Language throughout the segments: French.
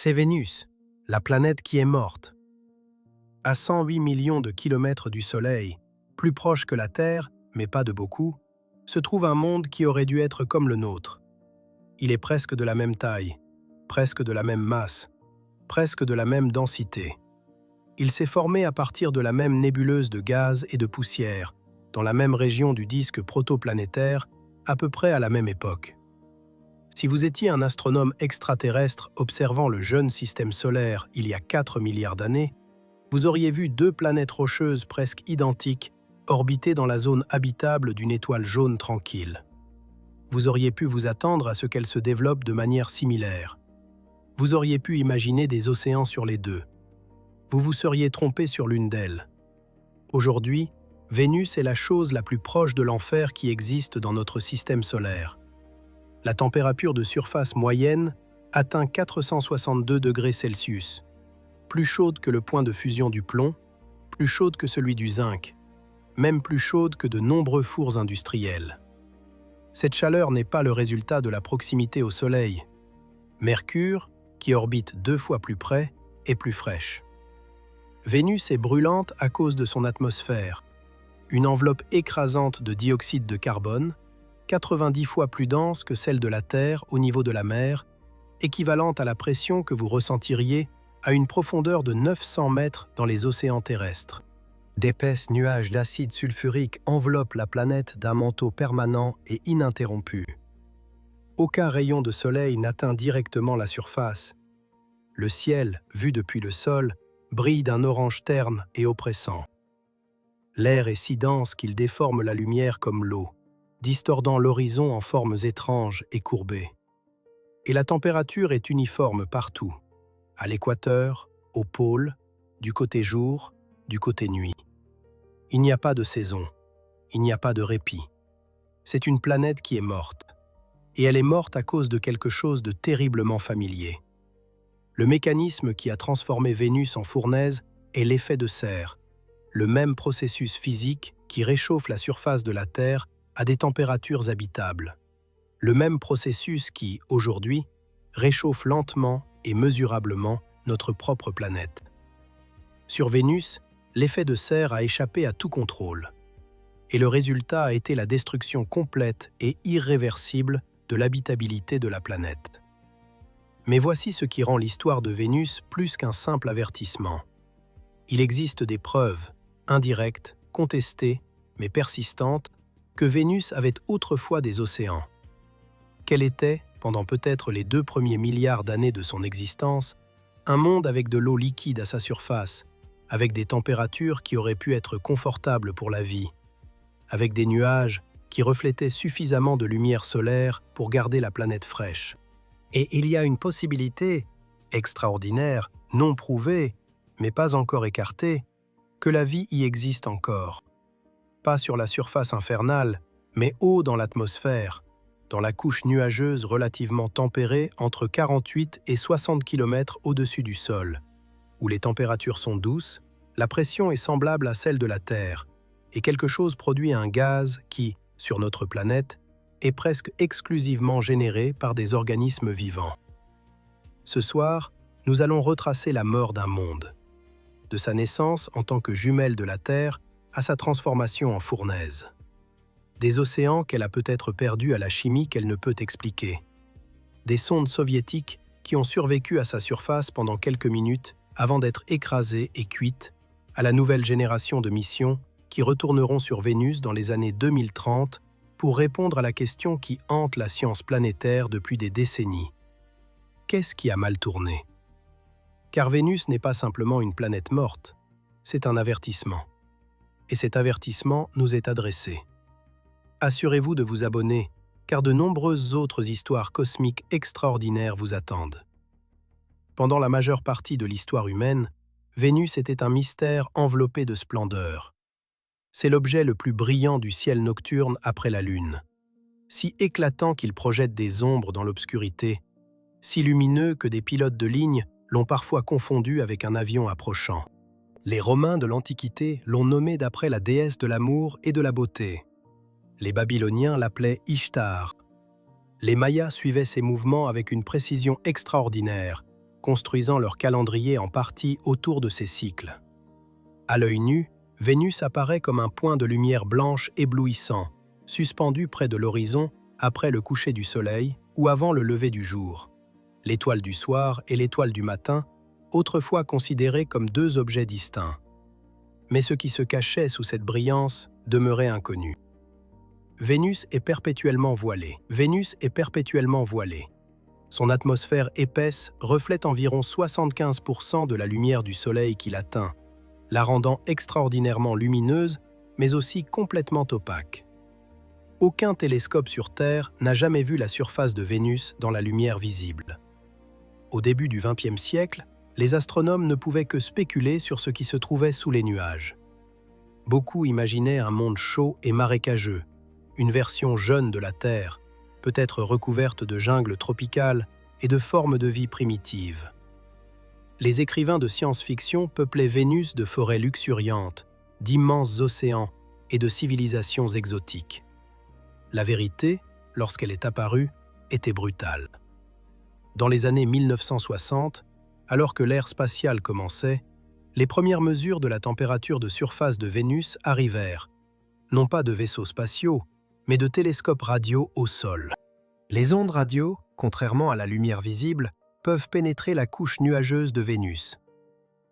C'est Vénus, la planète qui est morte. À 108 millions de kilomètres du Soleil, plus proche que la Terre, mais pas de beaucoup, se trouve un monde qui aurait dû être comme le nôtre. Il est presque de la même taille, presque de la même masse, presque de la même densité. Il s'est formé à partir de la même nébuleuse de gaz et de poussière, dans la même région du disque protoplanétaire, à peu près à la même époque. Si vous étiez un astronome extraterrestre observant le jeune système solaire il y a 4 milliards d'années, vous auriez vu deux planètes rocheuses presque identiques orbiter dans la zone habitable d'une étoile jaune tranquille. Vous auriez pu vous attendre à ce qu'elles se développent de manière similaire. Vous auriez pu imaginer des océans sur les deux. Vous vous seriez trompé sur l'une d'elles. Aujourd'hui, Vénus est la chose la plus proche de l'enfer qui existe dans notre système solaire. La température de surface moyenne atteint 462 degrés Celsius, plus chaude que le point de fusion du plomb, plus chaude que celui du zinc, même plus chaude que de nombreux fours industriels. Cette chaleur n'est pas le résultat de la proximité au Soleil. Mercure, qui orbite 2 fois plus près, est plus fraîche. Vénus est brûlante à cause de son atmosphère, une enveloppe écrasante de dioxyde de carbone, 90 fois plus dense que celle de la Terre au niveau de la mer, équivalente à la pression que vous ressentiriez à une profondeur de 900 mètres dans les océans terrestres. D'épaisses nuages d'acide sulfurique enveloppent la planète d'un manteau permanent et ininterrompu. Aucun rayon de soleil n'atteint directement la surface. Le ciel, vu depuis le sol, brille d'un orange terne et oppressant. L'air est si dense qu'il déforme la lumière comme l'eau, distordant l'horizon en formes étranges et courbées. Et la température est uniforme partout, à l'équateur, au pôle, du côté jour, du côté nuit. Il n'y a pas de saison, il n'y a pas de répit. C'est une planète qui est morte. Et elle est morte à cause de quelque chose de terriblement familier. Le mécanisme qui a transformé Vénus en fournaise est l'effet de serre, le même processus physique qui réchauffe la surface de la Terre à des températures habitables. Le même processus qui, aujourd'hui, réchauffe lentement et mesurablement notre propre planète. Sur Vénus, l'effet de serre a échappé à tout contrôle. Et le résultat a été la destruction complète et irréversible de l'habitabilité de la planète. Mais voici ce qui rend l'histoire de Vénus plus qu'un simple avertissement. Il existe des preuves, indirectes, contestées, mais persistantes, que Vénus avait autrefois des océans. Qu'elle était, pendant peut-être les 2 premiers milliards d'années de son existence, un monde avec de l'eau liquide à sa surface, avec des températures qui auraient pu être confortables pour la vie, avec des nuages qui reflétaient suffisamment de lumière solaire pour garder la planète fraîche. Et il y a une possibilité, extraordinaire, non prouvée, mais pas encore écartée, que la vie y existe encore. Pas sur la surface infernale, mais haut dans l'atmosphère, dans la couche nuageuse relativement tempérée entre 48 et 60 km au-dessus du sol, où les températures sont douces, la pression est semblable à celle de la Terre, et quelque chose produit un gaz qui, sur notre planète, est presque exclusivement généré par des organismes vivants. Ce soir, nous allons retracer la mort d'un monde, de sa naissance en tant que jumelle de la Terre à sa transformation en fournaise. Des océans qu'elle a peut-être perdus à la chimie qu'elle ne peut expliquer. Des sondes soviétiques qui ont survécu à sa surface pendant quelques minutes avant d'être écrasées et cuites à la nouvelle génération de missions qui retourneront sur Vénus dans les années 2030 pour répondre à la question qui hante la science planétaire depuis des décennies. Qu'est-ce qui a mal tourné? Car Vénus n'est pas simplement une planète morte, c'est un avertissement. Et cet avertissement nous est adressé. Assurez-vous de vous abonner, car de nombreuses autres histoires cosmiques extraordinaires vous attendent. Pendant la majeure partie de l'histoire humaine, Vénus était un mystère enveloppé de splendeur. C'est l'objet le plus brillant du ciel nocturne après la Lune. Si éclatant qu'il projette des ombres dans l'obscurité, si lumineux que des pilotes de ligne l'ont parfois confondu avec un avion approchant. Les Romains de l'Antiquité l'ont nommé d'après la déesse de l'amour et de la beauté. Les Babyloniens l'appelaient Ishtar. Les Mayas suivaient ses mouvements avec une précision extraordinaire, construisant leur calendrier en partie autour de ces cycles. À l'œil nu, Vénus apparaît comme un point de lumière blanche éblouissant, suspendu près de l'horizon après le coucher du soleil ou avant le lever du jour. L'étoile du soir et l'étoile du matin, autrefois considérées comme deux objets distincts. Mais ce qui se cachait sous cette brillance demeurait inconnu. Vénus est perpétuellement voilée. Vénus est perpétuellement voilée. Son atmosphère épaisse reflète environ 75% de la lumière du soleil qui l'atteint, la rendant extraordinairement lumineuse, mais aussi complètement opaque. Aucun télescope sur Terre n'a jamais vu la surface de Vénus dans la lumière visible. Au début du XXe siècle, les astronomes ne pouvaient que spéculer sur ce qui se trouvait sous les nuages. Beaucoup imaginaient un monde chaud et marécageux, une version jeune de la Terre, peut-être recouverte de jungles tropicales et de formes de vie primitives. Les écrivains de science-fiction peuplaient Vénus de forêts luxuriantes, d'immenses océans et de civilisations exotiques. La vérité, lorsqu'elle est apparue, était brutale. Dans les années 1960, alors que l'ère spatiale commençait, les premières mesures de la température de surface de Vénus arrivèrent, non pas de vaisseaux spatiaux, mais de télescopes radio au sol. Les ondes radio, contrairement à la lumière visible, peuvent pénétrer la couche nuageuse de Vénus.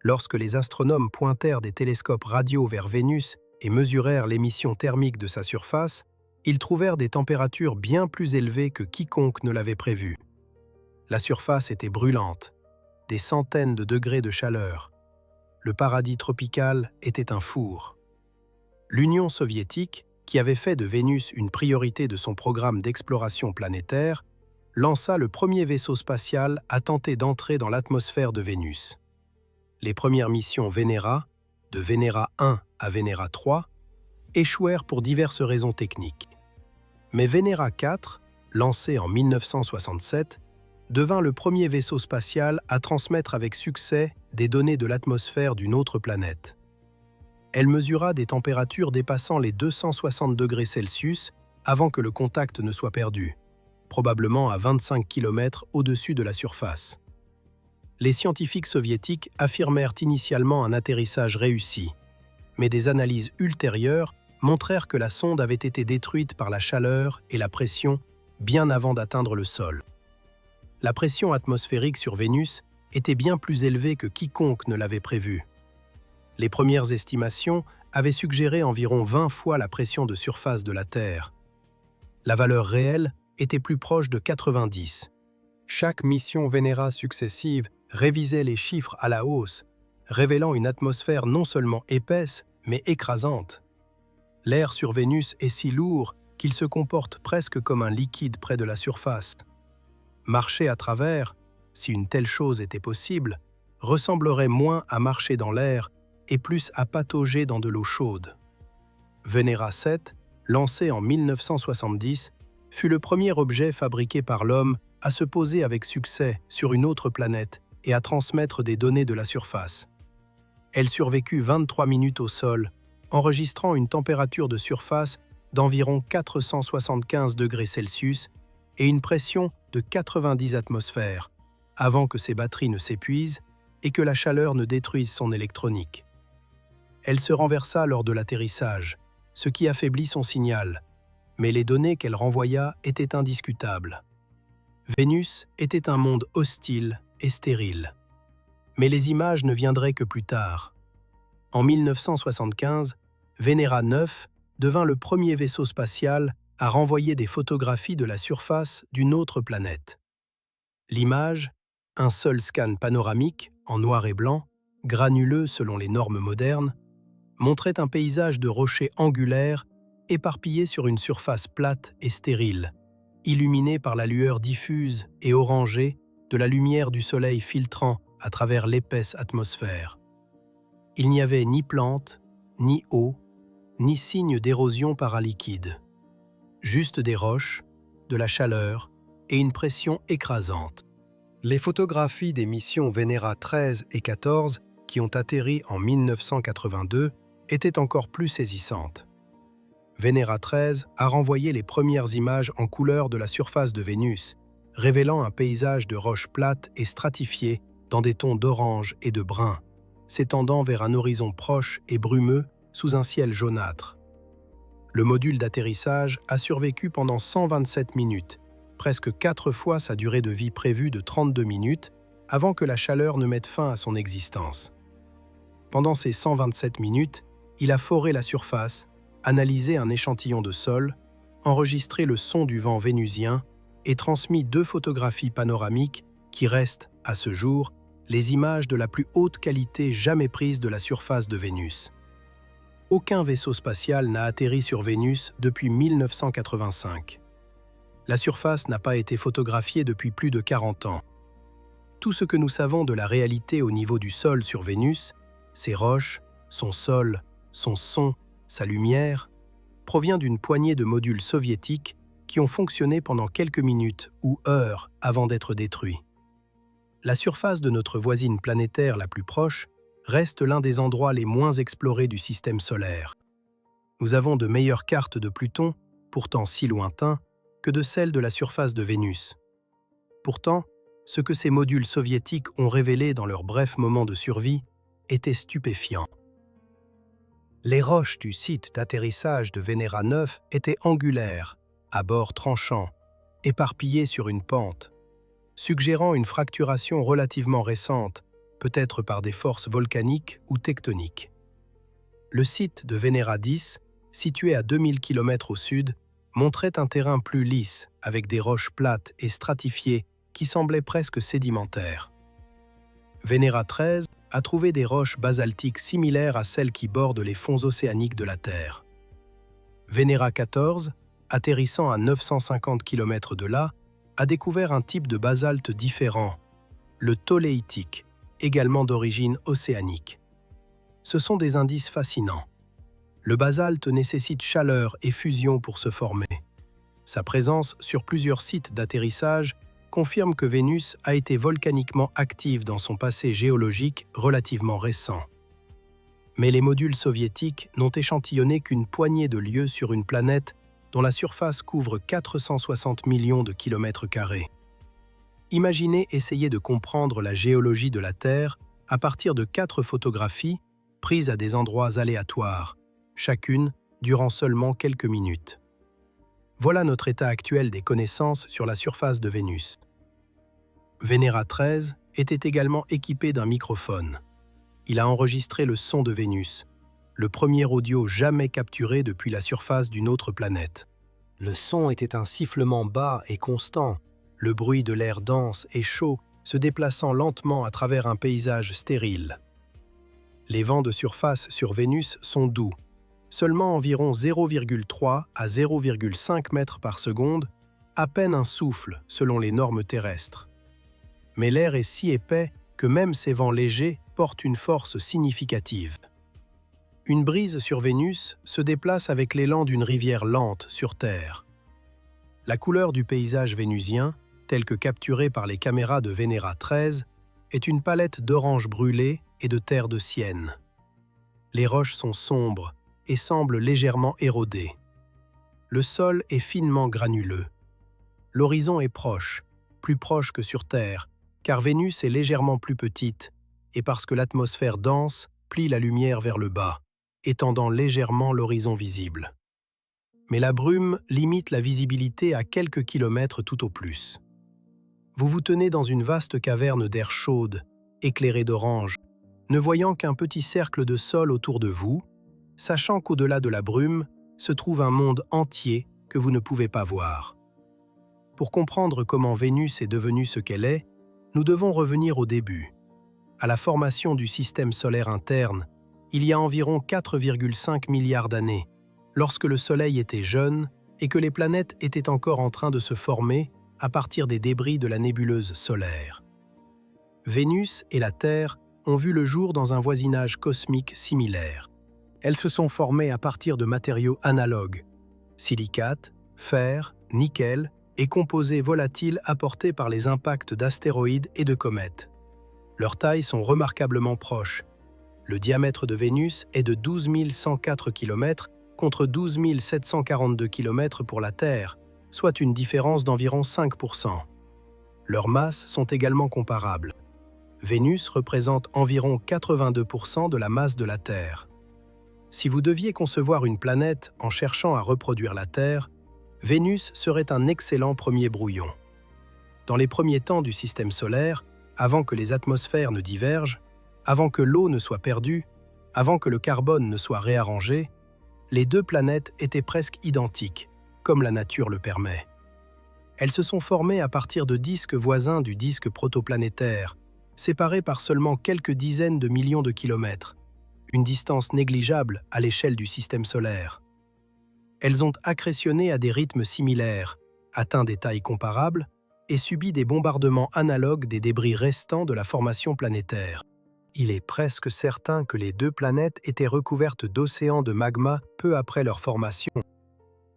Lorsque les astronomes pointèrent des télescopes radio vers Vénus et mesurèrent l'émission thermique de sa surface, ils trouvèrent des températures bien plus élevées que quiconque ne l'avait prévu. La surface était brûlante, des centaines de degrés de chaleur. Le paradis tropical était un four. L'Union soviétique, qui avait fait de Vénus une priorité de son programme d'exploration planétaire, lança le premier vaisseau spatial à tenter d'entrer dans l'atmosphère de Vénus. Les premières missions Venera, de Venera 1 à Venera 3, échouèrent pour diverses raisons techniques. Mais Venera 4, lancé en 1967, devint le premier vaisseau spatial à transmettre avec succès des données de l'atmosphère d'une autre planète. Elle mesura des températures dépassant les 260 degrés Celsius avant que le contact ne soit perdu, probablement à 25 km au-dessus de la surface. Les scientifiques soviétiques affirmèrent initialement un atterrissage réussi, mais des analyses ultérieures montrèrent que la sonde avait été détruite par la chaleur et la pression bien avant d'atteindre le sol. La pression atmosphérique sur Vénus était bien plus élevée que quiconque ne l'avait prévu. Les premières estimations avaient suggéré environ 20 fois la pression de surface de la Terre. La valeur réelle était plus proche de 90. Chaque mission Venera successive révisait les chiffres à la hausse, révélant une atmosphère non seulement épaisse, mais écrasante. L'air sur Vénus est si lourd qu'il se comporte presque comme un liquide près de la surface. Marcher à travers, si une telle chose était possible, ressemblerait moins à marcher dans l'air et plus à patauger dans de l'eau chaude. Venera 7, lancé en 1970, fut le premier objet fabriqué par l'homme à se poser avec succès sur une autre planète et à transmettre des données de la surface. Elle survécut 23 minutes au sol, enregistrant une température de surface d'environ 475 degrés Celsius et une pression de 90 atmosphères, avant que ses batteries ne s'épuisent et que la chaleur ne détruise son électronique. Elle se renversa lors de l'atterrissage, ce qui affaiblit son signal, mais les données qu'elle renvoya étaient indiscutables. Vénus était un monde hostile et stérile. Mais les images ne viendraient que plus tard. En 1975, Venera 9 devint le premier vaisseau spatial à renvoyer des photographies de la surface d'une autre planète. L'image, un seul scan panoramique, en noir et blanc, granuleux selon les normes modernes, montrait un paysage de rochers angulaires éparpillés sur une surface plate et stérile, illuminée par la lueur diffuse et orangée de la lumière du soleil filtrant à travers l'épaisse atmosphère. Il n'y avait ni plantes, ni eau, ni signe d'érosion par un liquide. Juste des roches, de la chaleur et une pression écrasante. Les photographies des missions Venera 13 et 14, qui ont atterri en 1982, étaient encore plus saisissantes. Venera 13 a renvoyé les premières images en couleur de la surface de Vénus, révélant un paysage de roches plates et stratifiées dans des tons d'orange et de brun, s'étendant vers un horizon proche et brumeux sous un ciel jaunâtre. Le module d'atterrissage a survécu pendant 127 minutes, presque 4 fois sa durée de vie prévue de 32 minutes, avant que la chaleur ne mette fin à son existence. Pendant ces 127 minutes, il a foré la surface, analysé un échantillon de sol, enregistré le son du vent vénusien et transmis 2 photographies panoramiques qui restent, à ce jour, les images de la plus haute qualité jamais prises de la surface de Vénus. Aucun vaisseau spatial n'a atterri sur Vénus depuis 1985. La surface n'a pas été photographiée depuis plus de 40 ans. Tout ce que nous savons de la réalité au niveau du sol sur Vénus, ses roches, son sol, son son, sa lumière, provient d'une poignée de modules soviétiques qui ont fonctionné pendant quelques minutes ou heures avant d'être détruits. La surface de notre voisine planétaire la plus proche reste l'un des endroits les moins explorés du système solaire. Nous avons de meilleures cartes de Pluton, pourtant si lointain, que de celles de la surface de Vénus. Pourtant, ce que ces modules soviétiques ont révélé dans leur bref moment de survie était stupéfiant. Les roches du site d'atterrissage de Vénéra 9 étaient angulaires, à bords tranchants, éparpillées sur une pente, suggérant une fracturation relativement récente, peut-être par des forces volcaniques ou tectoniques. Le site de Vénéra 10, situé à 2000 km au sud, montrait un terrain plus lisse, avec des roches plates et stratifiées qui semblaient presque sédimentaires. Vénéra 13 a trouvé des roches basaltiques similaires à celles qui bordent les fonds océaniques de la Terre. Vénéra 14, atterrissant à 950 km de là, a découvert un type de basalte différent, le tholéitique, également d'origine océanique. Ce sont des indices fascinants. Le basalte nécessite chaleur et fusion pour se former. Sa présence sur plusieurs sites d'atterrissage confirme que Vénus a été volcaniquement active dans son passé géologique relativement récent. Mais les modules soviétiques n'ont échantillonné qu'une poignée de lieux sur une planète dont la surface couvre 460 millions de kilomètres carrés. Imaginez essayer de comprendre la géologie de la Terre à partir de 4 photographies prises à des endroits aléatoires, chacune durant seulement quelques minutes. Voilà notre état actuel des connaissances sur la surface de Vénus. Vénéra 13 était également équipé d'un microphone. Il a enregistré le son de Vénus, le premier audio jamais capturé depuis la surface d'une autre planète. Le son était un sifflement bas et constant, le bruit de l'air dense et chaud se déplaçant lentement à travers un paysage stérile. Les vents de surface sur Vénus sont doux, seulement environ 0,3 à 0,5 mètres par seconde, à peine un souffle selon les normes terrestres. Mais l'air est si épais que même ces vents légers portent une force significative. Une brise sur Vénus se déplace avec l'élan d'une rivière lente sur Terre. La couleur du paysage vénusien, tel que capturé par les caméras de Vénéra 13, est une palette d'orange brûlé et de terre de sienne. Les roches sont sombres et semblent légèrement érodées. Le sol est finement granuleux. L'horizon est proche, plus proche que sur Terre, car Vénus est légèrement plus petite et parce que l'atmosphère dense plie la lumière vers le bas, étendant légèrement l'horizon visible. Mais la brume limite la visibilité à quelques kilomètres tout au plus. Vous vous tenez dans une vaste caverne d'air chaude, éclairée d'orange, ne voyant qu'un petit cercle de sol autour de vous, sachant qu'au-delà de la brume se trouve un monde entier que vous ne pouvez pas voir. Pour comprendre comment Vénus est devenue ce qu'elle est, nous devons revenir au début, à la formation du système solaire interne, il y a environ 4,5 milliards d'années, lorsque le Soleil était jeune et que les planètes étaient encore en train de se former à partir des débris de la nébuleuse solaire. Vénus et la Terre ont vu le jour dans un voisinage cosmique similaire. Elles se sont formées à partir de matériaux analogues, silicates, fer, nickel et composés volatiles apportés par les impacts d'astéroïdes et de comètes. Leurs tailles sont remarquablement proches. Le diamètre de Vénus est de 12 104 km contre 12 742 km pour la Terre, soit une différence d'environ 5%. Leurs masses sont également comparables. Vénus représente environ 82% de la masse de la Terre. Si vous deviez concevoir une planète en cherchant à reproduire la Terre, Vénus serait un excellent premier brouillon. Dans les premiers temps du système solaire, avant que les atmosphères ne divergent, avant que l'eau ne soit perdue, avant que le carbone ne soit réarrangé, les deux planètes étaient presque identiques, comme la nature le permet. Elles se sont formées à partir de disques voisins du disque protoplanétaire, séparés par seulement quelques dizaines de millions de kilomètres, une distance négligeable à l'échelle du système solaire. Elles ont accrétionné à des rythmes similaires, atteint des tailles comparables et subi des bombardements analogues des débris restants de la formation planétaire. Il est presque certain que les deux planètes étaient recouvertes d'océans de magma peu après leur formation,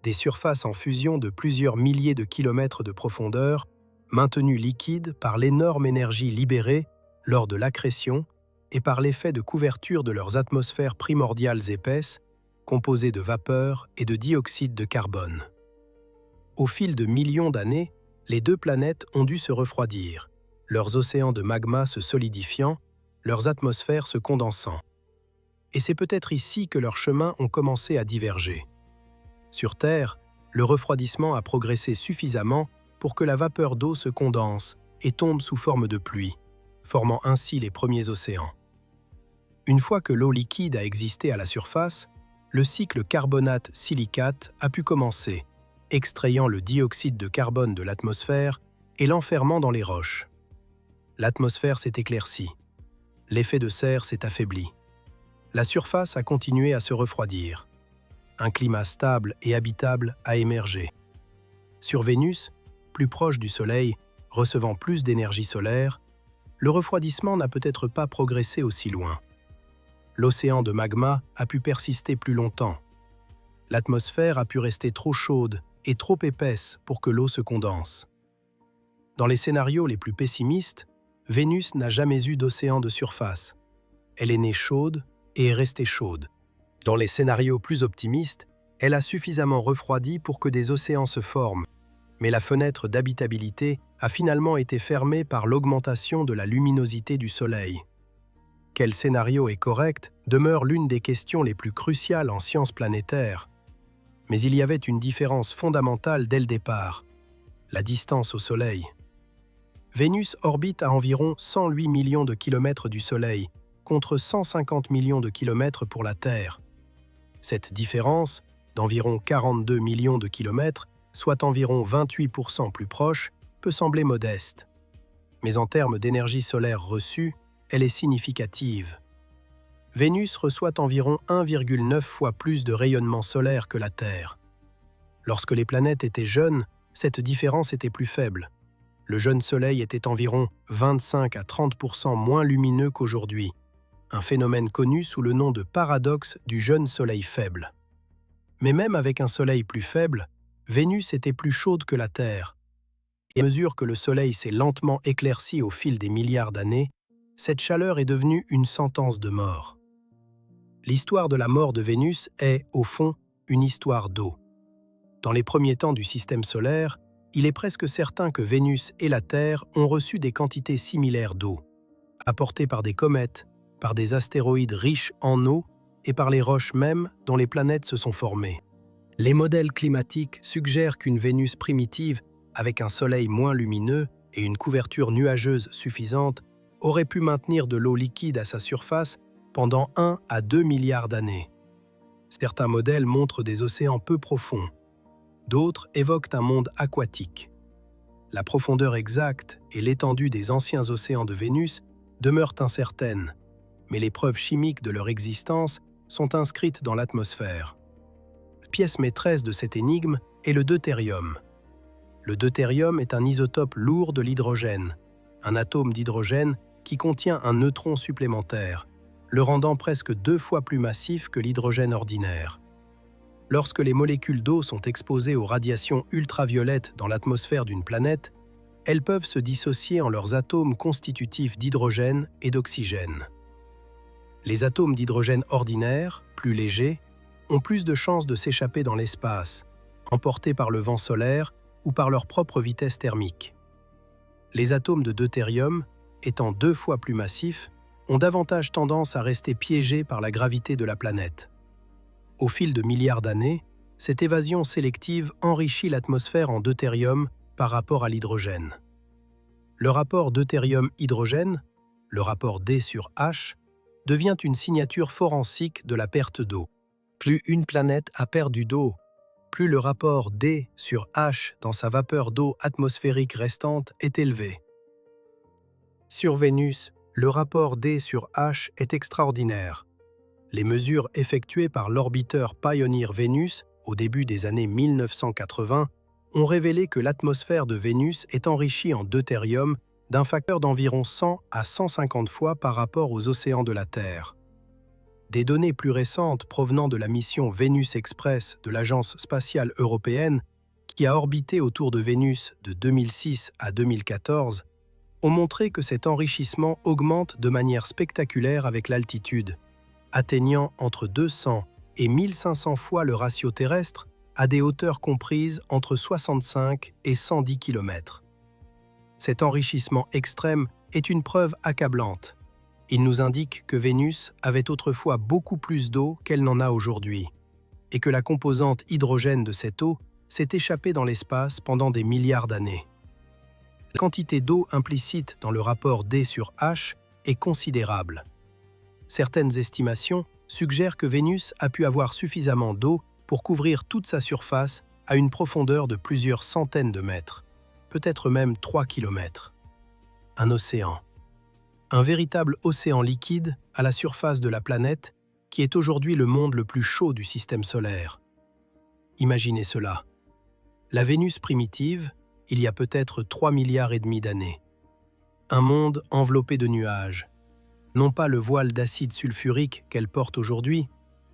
des surfaces en fusion de plusieurs milliers de kilomètres de profondeur, maintenues liquides par l'énorme énergie libérée lors de l'accrétion et par l'effet de couverture de leurs atmosphères primordiales épaisses, composées de vapeur et de dioxyde de carbone. Au fil de millions d'années, les deux planètes ont dû se refroidir, leurs océans de magma se solidifiant, leurs atmosphères se condensant. Et c'est peut-être ici que leurs chemins ont commencé à diverger. Sur Terre, le refroidissement a progressé suffisamment pour que la vapeur d'eau se condense et tombe sous forme de pluie, formant ainsi les premiers océans. Une fois que l'eau liquide a existé à la surface, le cycle carbonate-silicate a pu commencer, extrayant le dioxyde de carbone de l'atmosphère et l'enfermant dans les roches. L'atmosphère s'est éclaircie. L'effet de serre s'est affaibli. La surface a continué à se refroidir. Un climat stable et habitable a émergé. Sur Vénus, plus proche du Soleil, recevant plus d'énergie solaire, le refroidissement n'a peut-être pas progressé aussi loin. L'océan de magma a pu persister plus longtemps. L'atmosphère a pu rester trop chaude et trop épaisse pour que l'eau se condense. Dans les scénarios les plus pessimistes, Vénus n'a jamais eu d'océan de surface. Elle est née chaude et est restée chaude. Dans les scénarios plus optimistes, elle a suffisamment refroidi pour que des océans se forment, mais la fenêtre d'habitabilité a finalement été fermée par l'augmentation de la luminosité du Soleil. Quel scénario est correct demeure l'une des questions les plus cruciales en sciences planétaires. Mais il y avait une différence fondamentale dès le départ, la distance au Soleil. Vénus orbite à environ 108 millions de kilomètres du Soleil, contre 150 millions de kilomètres pour la Terre. Cette différence, d'environ 42 millions de kilomètres, soit environ 28% plus proche, peut sembler modeste. Mais en termes d'énergie solaire reçue, elle est significative. Vénus reçoit environ 1,9 fois plus de rayonnement solaire que la Terre. Lorsque les planètes étaient jeunes, cette différence était plus faible. Le jeune Soleil était environ 25 à 30% moins lumineux qu'aujourd'hui, un phénomène connu sous le nom de paradoxe du jeune Soleil faible. Mais même avec un Soleil plus faible, Vénus était plus chaude que la Terre. Et à mesure que le Soleil s'est lentement éclairci au fil des milliards d'années, cette chaleur est devenue une sentence de mort. L'histoire de la mort de Vénus est, au fond, une histoire d'eau. Dans les premiers temps du système solaire, il est presque certain que Vénus et la Terre ont reçu des quantités similaires d'eau, apportées par des comètes, par des astéroïdes riches en eau et par les roches mêmes dont les planètes se sont formées. Les modèles climatiques suggèrent qu'une Vénus primitive, avec un Soleil moins lumineux et une couverture nuageuse suffisante, aurait pu maintenir de l'eau liquide à sa surface pendant 1 à 2 milliards d'années. Certains modèles montrent des océans peu profonds. D'autres évoquent un monde aquatique. La profondeur exacte et l'étendue des anciens océans de Vénus demeurent incertaines, mais les preuves chimiques de leur existence sont inscrites dans l'atmosphère. La pièce maîtresse de cette énigme est le deutérium. Le deutérium est un isotope lourd de l'hydrogène, un atome d'hydrogène qui contient un neutron supplémentaire, le rendant presque 2 fois plus massif que l'hydrogène ordinaire. Lorsque les molécules d'eau sont exposées aux radiations ultraviolettes dans l'atmosphère d'une planète, elles peuvent se dissocier en leurs atomes constitutifs d'hydrogène et d'oxygène. Les atomes d'hydrogène ordinaires, plus légers, ont plus de chances de s'échapper dans l'espace, emportés par le vent solaire ou par leur propre vitesse thermique. Les atomes de deutérium, étant 2 fois plus massifs, ont davantage tendance à rester piégés par la gravité de la planète. Au fil de milliards d'années, cette évasion sélective enrichit l'atmosphère en deutérium par rapport à l'hydrogène. Le rapport deutérium-hydrogène, le rapport D sur H, devient une signature forensique de la perte d'eau. Plus une planète a perdu d'eau, plus le rapport D sur H dans sa vapeur d'eau atmosphérique restante est élevé. Sur Vénus, le rapport D sur H est extraordinaire. Les mesures effectuées par l'orbiteur Pioneer Vénus au début des années 1980 ont révélé que l'atmosphère de Vénus est enrichie en deutérium d'un facteur d'environ 100 à 150 fois par rapport aux océans de la Terre. Des données plus récentes provenant de la mission Vénus Express de l'Agence spatiale européenne, qui a orbité autour de Vénus de 2006 à 2014, ont montré que cet enrichissement augmente de manière spectaculaire avec l'altitude, atteignant entre 200 et 1500 fois le ratio terrestre à des hauteurs comprises entre 65 et 110 km. Cet enrichissement extrême est une preuve accablante. Il nous indique que Vénus avait autrefois beaucoup plus d'eau qu'elle n'en a aujourd'hui, et que la composante hydrogène de cette eau s'est échappée dans l'espace pendant des milliards d'années. La quantité d'eau implicite dans le rapport D sur H est considérable. Certaines estimations suggèrent que Vénus a pu avoir suffisamment d'eau pour couvrir toute sa surface à une profondeur de plusieurs centaines de mètres, peut-être même 3 km. Un océan. Un véritable océan liquide à la surface de la planète qui est aujourd'hui le monde le plus chaud du système solaire. Imaginez cela. La Vénus primitive, il y a peut-être 3,5 milliards d'années. Un monde enveloppé de nuages. Non pas le voile d'acide sulfurique qu'elle porte aujourd'hui,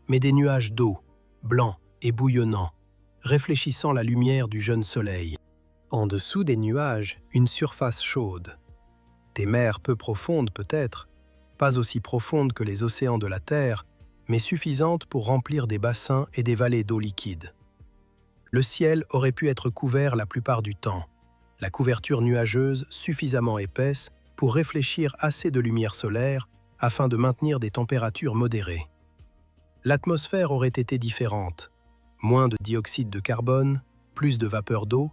mais des nuages d'eau, blancs et bouillonnants, réfléchissant la lumière du jeune soleil. En dessous des nuages, une surface chaude. Des mers peu profondes peut-être, pas aussi profondes que les océans de la Terre, mais suffisantes pour remplir des bassins et des vallées d'eau liquide. Le ciel aurait pu être couvert la plupart du temps, la couverture nuageuse suffisamment épaisse pour réfléchir assez de lumière solaire afin de maintenir des températures modérées. L'atmosphère aurait été différente, moins de dioxyde de carbone, plus de vapeur d'eau,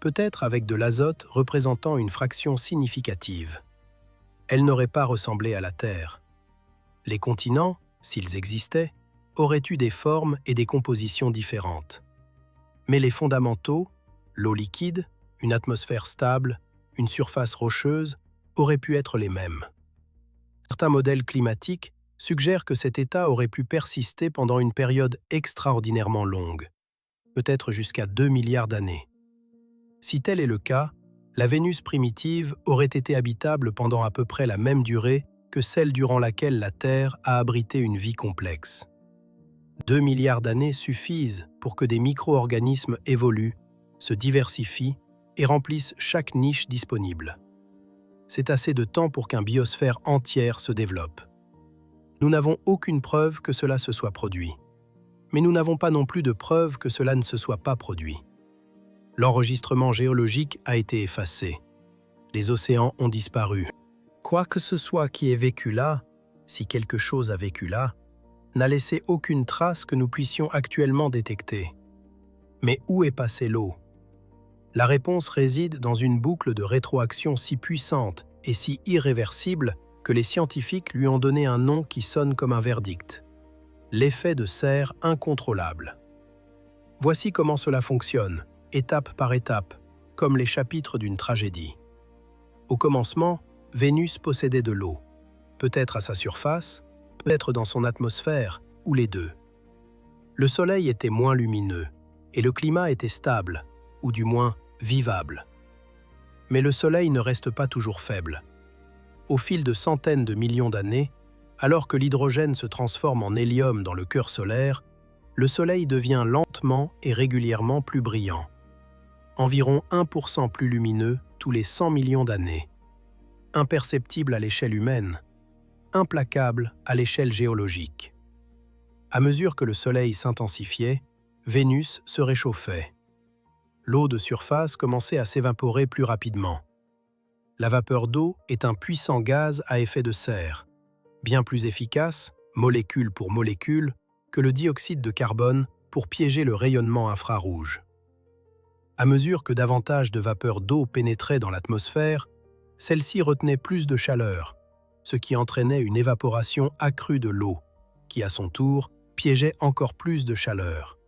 peut-être avec de l'azote représentant une fraction significative. Elle n'aurait pas ressemblé à la Terre. Les continents, s'ils existaient, auraient eu des formes et des compositions différentes. Mais les fondamentaux, l'eau liquide, une atmosphère stable, une surface rocheuse, auraient pu être les mêmes. Certains modèles climatiques suggèrent que cet état aurait pu persister pendant une période extraordinairement longue, peut-être jusqu'à 2 milliards d'années. Si tel est le cas, la Vénus primitive aurait été habitable pendant à peu près la même durée que celle durant laquelle la Terre a abrité une vie complexe. 2 milliards d'années suffisent pour que des micro-organismes évoluent, se diversifient et remplissent chaque niche disponible. C'est assez de temps pour qu'une biosphère entière se développe. Nous n'avons aucune preuve que cela se soit produit. Mais nous n'avons pas non plus de preuve que cela ne se soit pas produit. L'enregistrement géologique a été effacé. Les océans ont disparu. Quoi que ce soit qui ait vécu là, si quelque chose a vécu là, n'a laissé aucune trace que nous puissions actuellement détecter. Mais où est passée l'eau? La réponse réside dans une boucle de rétroaction si puissante et si irréversible que les scientifiques lui ont donné un nom qui sonne comme un verdict. L'effet de serre incontrôlable. Voici comment cela fonctionne, étape par étape, comme les chapitres d'une tragédie. Au commencement, Vénus possédait de l'eau, peut-être à sa surface, peut-être dans son atmosphère, ou les deux. Le Soleil était moins lumineux, et le climat était stable, ou du moins vivable. Mais le Soleil ne reste pas toujours faible. Au fil de centaines de millions d'années, alors que l'hydrogène se transforme en hélium dans le cœur solaire, le Soleil devient lentement et régulièrement plus brillant. Environ 1% plus lumineux tous les 100 millions d'années. Imperceptible à l'échelle humaine, implacable à l'échelle géologique. À mesure que le Soleil s'intensifiait, Vénus se réchauffait. L'eau de surface commençait à s'évaporer plus rapidement. La vapeur d'eau est un puissant gaz à effet de serre, bien plus efficace, molécule pour molécule, que le dioxyde de carbone pour piéger le rayonnement infrarouge. À mesure que davantage de vapeur d'eau pénétrait dans l'atmosphère, celle-ci retenait plus de chaleur, ce qui entraînait une évaporation accrue de l'eau, qui à son tour piégeait encore plus de chaleur.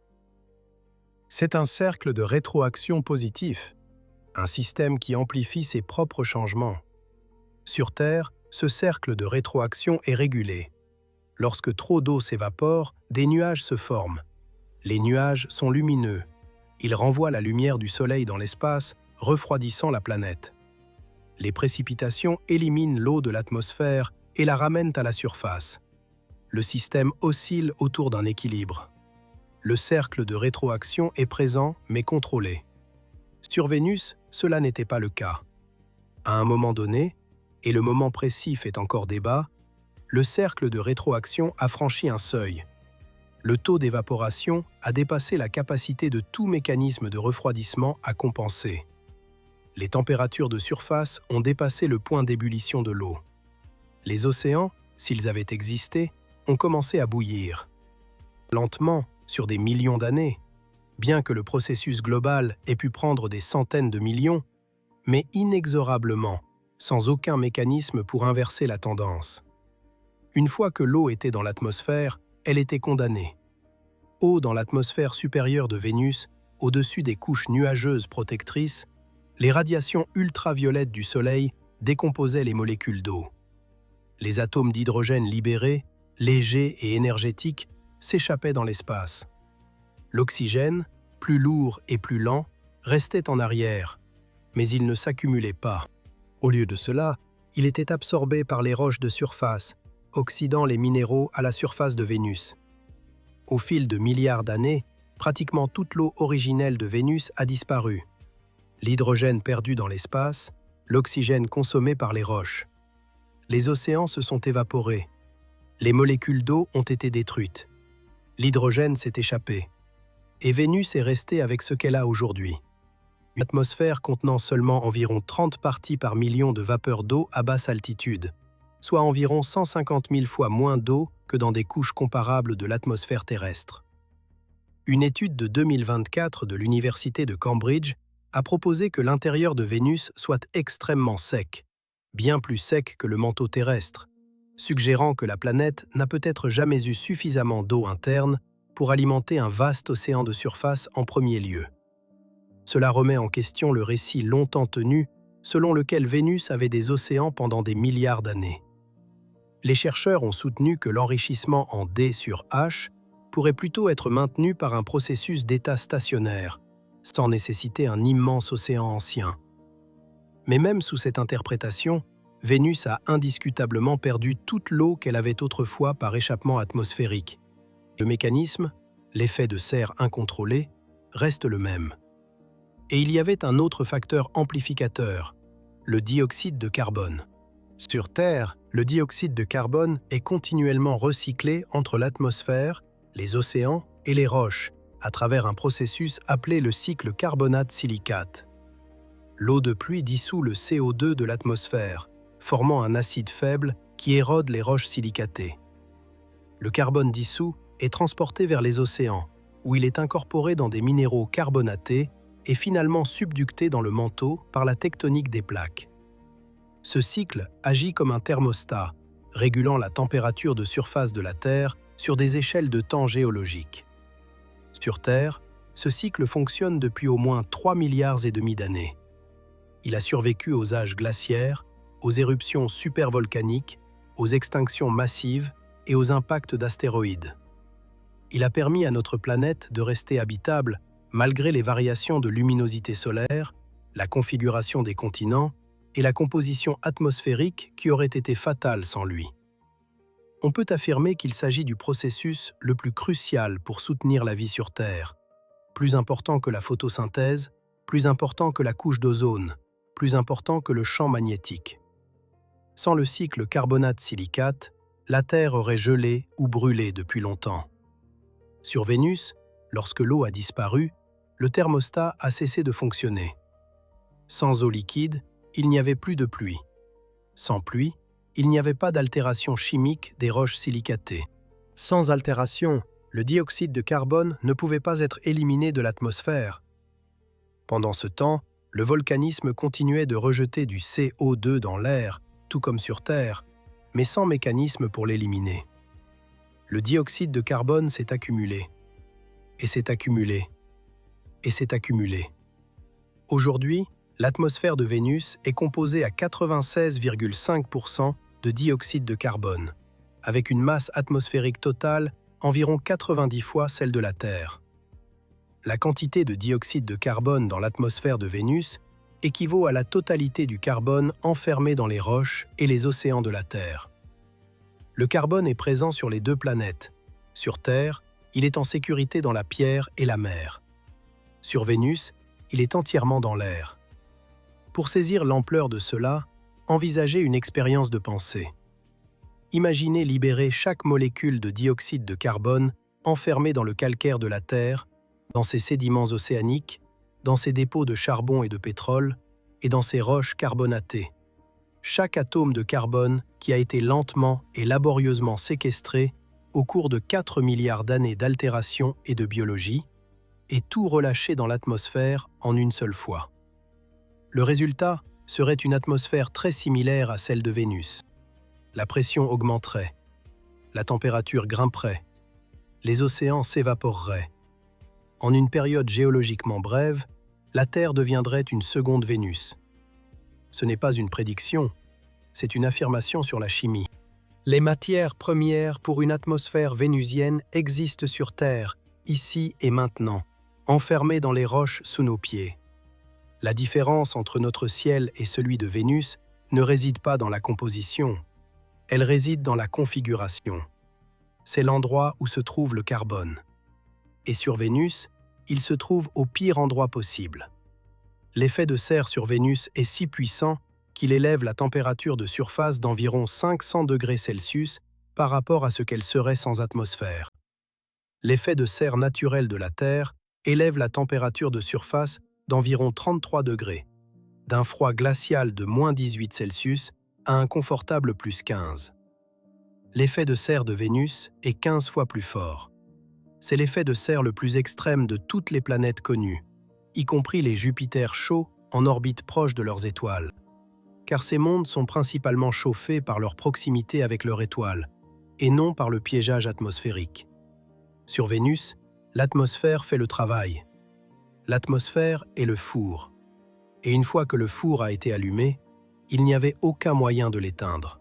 C'est un cercle de rétroaction positif, un système qui amplifie ses propres changements. Sur Terre, ce cercle de rétroaction est régulé. Lorsque trop d'eau s'évapore, des nuages se forment. Les nuages sont lumineux. Ils renvoient la lumière du Soleil dans l'espace, refroidissant la planète. Les précipitations éliminent l'eau de l'atmosphère et la ramènent à la surface. Le système oscille autour d'un équilibre. Le cercle de rétroaction est présent mais contrôlé. Sur Vénus, cela n'était pas le cas. À un moment donné, et le moment précis fait encore débat, le cercle de rétroaction a franchi un seuil. Le taux d'évaporation a dépassé la capacité de tout mécanisme de refroidissement à compenser. Les températures de surface ont dépassé le point d'ébullition de l'eau. Les océans, s'ils avaient existé, ont commencé à bouillir. Lentement, sur des millions d'années, bien que le processus global ait pu prendre des centaines de millions, mais inexorablement, sans aucun mécanisme pour inverser la tendance. Une fois que l'eau était dans l'atmosphère, elle était condamnée. Eau dans l'atmosphère supérieure de Vénus, au-dessus des couches nuageuses protectrices, les radiations ultraviolettes du Soleil décomposaient les molécules d'eau. Les atomes d'hydrogène libérés, légers et énergétiques, s'échappaient dans l'espace. L'oxygène, plus lourd et plus lent, restait en arrière, mais il ne s'accumulait pas. Au lieu de cela, il était absorbé par les roches de surface, oxydant les minéraux à la surface de Vénus. Au fil de milliards d'années, pratiquement toute l'eau originelle de Vénus a disparu. L'hydrogène perdu dans l'espace, l'oxygène consommé par les roches. Les océans se sont évaporés. Les molécules d'eau ont été détruites. L'hydrogène s'est échappé. Et Vénus est restée avec ce qu'elle a aujourd'hui. Une atmosphère contenant seulement environ 30 parties par million de vapeur d'eau à basse altitude, soit environ 150 000 fois moins d'eau que dans des couches comparables de l'atmosphère terrestre. Une étude de 2024 de l'Université de Cambridge a proposé que l'intérieur de Vénus soit extrêmement sec, bien plus sec que le manteau terrestre, suggérant que la planète n'a peut-être jamais eu suffisamment d'eau interne pour alimenter un vaste océan de surface en premier lieu. Cela remet en question le récit longtemps tenu selon lequel Vénus avait des océans pendant des milliards d'années. Les chercheurs ont soutenu que l'enrichissement en D sur H pourrait plutôt être maintenu par un processus d'état stationnaire, sans nécessiter un immense océan ancien. Mais même sous cette interprétation, Vénus a indiscutablement perdu toute l'eau qu'elle avait autrefois par échappement atmosphérique. Le mécanisme, l'effet de serre incontrôlé, reste le même. Et il y avait un autre facteur amplificateur, le dioxyde de carbone. Sur Terre, le dioxyde de carbone est continuellement recyclé entre l'atmosphère, les océans et les roches, à travers un processus appelé le cycle carbonate-silicate. L'eau de pluie dissout le CO2 de l'atmosphère, formant un acide faible qui érode les roches silicatées. Le carbone dissous est transporté vers les océans, où il est incorporé dans des minéraux carbonatés et finalement subducté dans le manteau par la tectonique des plaques. Ce cycle agit comme un thermostat, régulant la température de surface de la Terre sur des échelles de temps géologiques. Sur Terre, ce cycle fonctionne depuis au moins 3,5 milliards d'années. Il a survécu aux âges glaciaires, aux éruptions supervolcaniques, aux extinctions massives et aux impacts d'astéroïdes. Il a permis à notre planète de rester habitable malgré les variations de luminosité solaire, la configuration des continents et la composition atmosphérique qui aurait été fatale sans lui. On peut affirmer qu'il s'agit du processus le plus crucial pour soutenir la vie sur Terre, plus important que la photosynthèse, plus important que la couche d'ozone, plus important que le champ magnétique. Sans le cycle carbonate-silicate, la Terre aurait gelé ou brûlé depuis longtemps. Sur Vénus, lorsque l'eau a disparu, le thermostat a cessé de fonctionner. Sans eau liquide, il n'y avait plus de pluie. Sans pluie, il n'y avait pas d'altération chimique des roches silicatées. Sans altération, le dioxyde de carbone ne pouvait pas être éliminé de l'atmosphère. Pendant ce temps, le volcanisme continuait de rejeter du CO2 dans l'air, tout comme sur Terre, mais sans mécanisme pour l'éliminer. Le dioxyde de carbone s'est accumulé, et s'est accumulé, et s'est accumulé. Aujourd'hui, l'atmosphère de Vénus est composée à 96,5% de dioxyde de carbone, avec une masse atmosphérique totale environ 90 fois celle de la Terre. La quantité de dioxyde de carbone dans l'atmosphère de Vénus équivaut à la totalité du carbone enfermé dans les roches et les océans de la Terre. Le carbone est présent sur les deux planètes. Sur Terre, il est en sécurité dans la pierre et la mer. Sur Vénus, il est entièrement dans l'air. Pour saisir l'ampleur de cela, envisagez une expérience de pensée. Imaginez libérer chaque molécule de dioxyde de carbone enfermée dans le calcaire de la Terre, dans ses sédiments océaniques, dans ses dépôts de charbon et de pétrole, et dans ses roches carbonatées. Chaque atome de carbone qui a été lentement et laborieusement séquestré au cours de 4 milliards d'années d'altération et de biologie, et tout relâché dans l'atmosphère en une seule fois. Le résultat serait une atmosphère très similaire à celle de Vénus. La pression augmenterait, la température grimperait, les océans s'évaporeraient. En une période géologiquement brève, la Terre deviendrait une seconde Vénus. Ce n'est pas une prédiction, c'est une affirmation sur la chimie. Les matières premières pour une atmosphère vénusienne existent sur Terre, ici et maintenant, enfermées dans les roches sous nos pieds. La différence entre notre ciel et celui de Vénus ne réside pas dans la composition, elle réside dans la configuration. C'est l'endroit où se trouve le carbone. Et sur Vénus, il se trouve au pire endroit possible. L'effet de serre sur Vénus est si puissant qu'il élève la température de surface d'environ 500 degrés Celsius par rapport à ce qu'elle serait sans atmosphère. L'effet de serre naturel de la Terre élève la température de surface d'environ 33 degrés, d'un froid glacial de moins 18 Celsius à un confortable plus 15. L'effet de serre de Vénus est 15 fois plus fort. C'est l'effet de serre le plus extrême de toutes les planètes connues, y compris les Jupiters chauds en orbite proche de leurs étoiles. Car ces mondes sont principalement chauffés par leur proximité avec leur étoile, et non par le piégeage atmosphérique. Sur Vénus, l'atmosphère fait le travail. L'atmosphère est le four. Et une fois que le four a été allumé, il n'y avait aucun moyen de l'éteindre.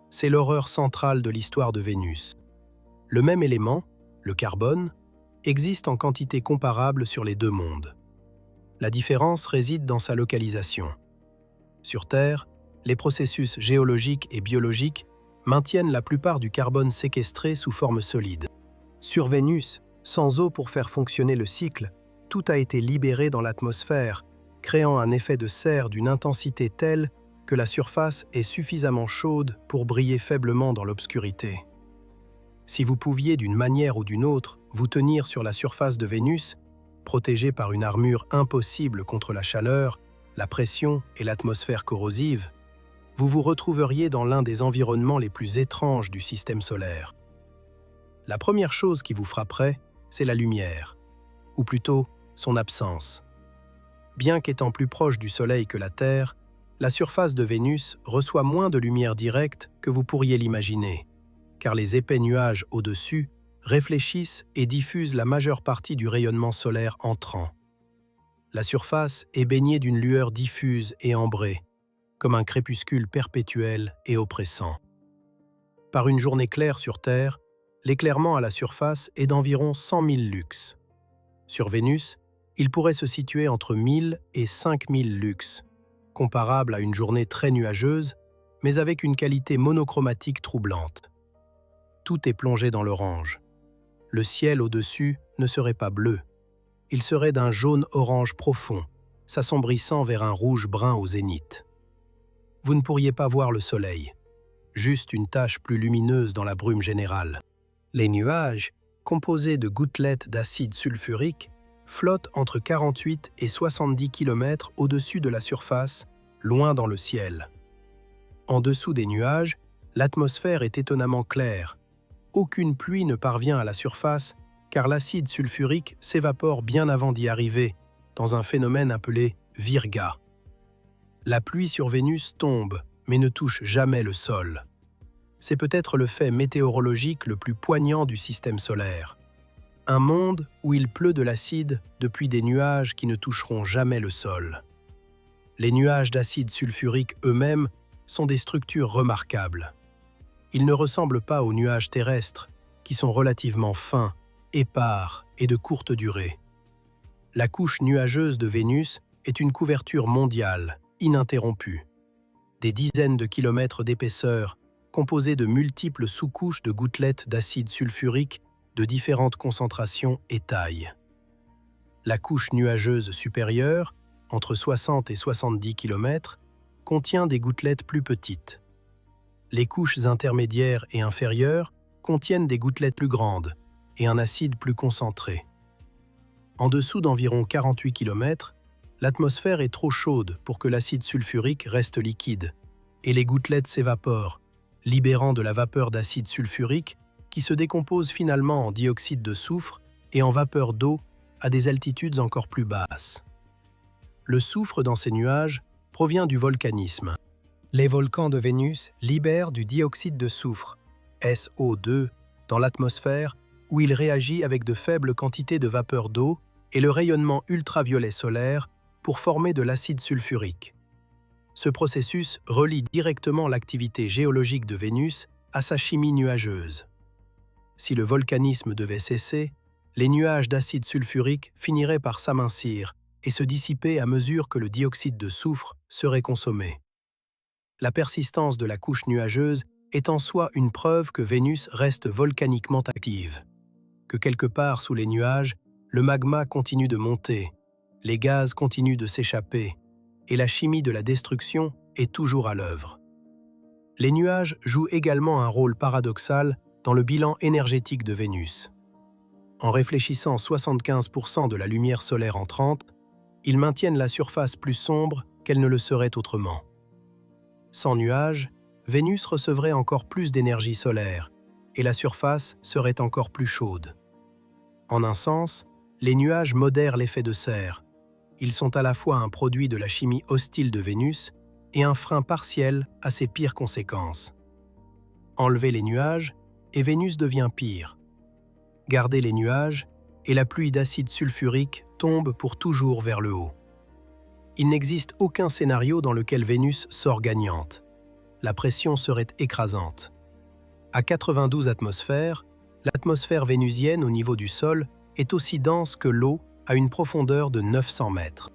C'est l'horreur centrale de l'histoire de Vénus. Le même élément, le carbone, existe en quantité comparable sur les deux mondes. La différence réside dans sa localisation. Sur Terre, les processus géologiques et biologiques maintiennent la plupart du carbone séquestré sous forme solide. Sur Vénus, sans eau pour faire fonctionner le cycle, tout a été libéré dans l'atmosphère, créant un effet de serre d'une intensité telle que la surface est suffisamment chaude pour briller faiblement dans l'obscurité. Si vous pouviez d'une manière ou d'une autre vous tenir sur la surface de Vénus, protégé par une armure impossible contre la chaleur, la pression et l'atmosphère corrosive, vous vous retrouveriez dans l'un des environnements les plus étranges du système solaire. La première chose qui vous frapperait, c'est la lumière, ou plutôt son absence. Bien qu'étant plus proche du Soleil que la Terre, la surface de Vénus reçoit moins de lumière directe que vous pourriez l'imaginer, car les épais nuages au-dessus réfléchissent et diffusent la majeure partie du rayonnement solaire entrant. La surface est baignée d'une lueur diffuse et ambrée, comme un crépuscule perpétuel et oppressant. Par une journée claire sur Terre, l'éclairement à la surface est d'environ 100 000 lux. Sur Vénus, il pourrait se situer entre 1000 et 5000 lux, comparable à une journée très nuageuse, mais avec une qualité monochromatique troublante. Tout est plongé dans l'orange. Le ciel au-dessus ne serait pas bleu. Il serait d'un jaune-orange profond, s'assombrissant vers un rouge-brun au zénith. Vous ne pourriez pas voir le soleil, juste une tache plus lumineuse dans la brume générale. Les nuages, composés de gouttelettes d'acide sulfurique, flottent entre 48 et 70 km au-dessus de la surface loin dans le ciel. En dessous des nuages, l'atmosphère est étonnamment claire. Aucune pluie ne parvient à la surface, car l'acide sulfurique s'évapore bien avant d'y arriver, dans un phénomène appelé virga. La pluie sur Vénus tombe, mais ne touche jamais le sol. C'est peut-être le fait météorologique le plus poignant du système solaire. Un monde où il pleut de l'acide depuis des nuages qui ne toucheront jamais le sol. Les nuages d'acide sulfurique eux-mêmes sont des structures remarquables. Ils ne ressemblent pas aux nuages terrestres, qui sont relativement fins, épars et de courte durée. La couche nuageuse de Vénus est une couverture mondiale, ininterrompue. Des dizaines de kilomètres d'épaisseur, composée de multiples sous-couches de gouttelettes d'acide sulfurique de différentes concentrations et tailles. La couche nuageuse supérieure, entre 60 et 70 km, contient des gouttelettes plus petites. Les couches intermédiaires et inférieures contiennent des gouttelettes plus grandes et un acide plus concentré. En dessous d'environ 48 km, l'atmosphère est trop chaude pour que l'acide sulfurique reste liquide, et les gouttelettes s'évaporent, libérant de la vapeur d'acide sulfurique qui se décompose finalement en dioxyde de soufre et en vapeur d'eau à des altitudes encore plus basses. Le soufre dans ces nuages provient du volcanisme. Les volcans de Vénus libèrent du dioxyde de soufre, SO2, dans l'atmosphère où il réagit avec de faibles quantités de vapeur d'eau et le rayonnement ultraviolet solaire pour former de l'acide sulfurique. Ce processus relie directement l'activité géologique de Vénus à sa chimie nuageuse. Si le volcanisme devait cesser, les nuages d'acide sulfurique finiraient par s'amincir et se dissiper à mesure que le dioxyde de soufre serait consommé. La persistance de la couche nuageuse est en soi une preuve que Vénus reste volcaniquement active, que quelque part sous les nuages, le magma continue de monter, les gaz continuent de s'échapper, et la chimie de la destruction est toujours à l'œuvre. Les nuages jouent également un rôle paradoxal dans le bilan énergétique de Vénus. En réfléchissant 75% de la lumière solaire entrante, ils maintiennent la surface plus sombre qu'elle ne le serait autrement. Sans nuages, Vénus recevrait encore plus d'énergie solaire et la surface serait encore plus chaude. En un sens, les nuages modèrent l'effet de serre. Ils sont à la fois un produit de la chimie hostile de Vénus et un frein partiel à ses pires conséquences. Enlever les nuages, et Vénus devient pire. Garder les nuages, et la pluie d'acide sulfurique tombe pour toujours vers le haut. Il n'existe aucun scénario dans lequel Vénus sort gagnante. La pression serait écrasante. À 92 atmosphères, l'atmosphère vénusienne au niveau du sol est aussi dense que l'eau à une profondeur de 900 mètres.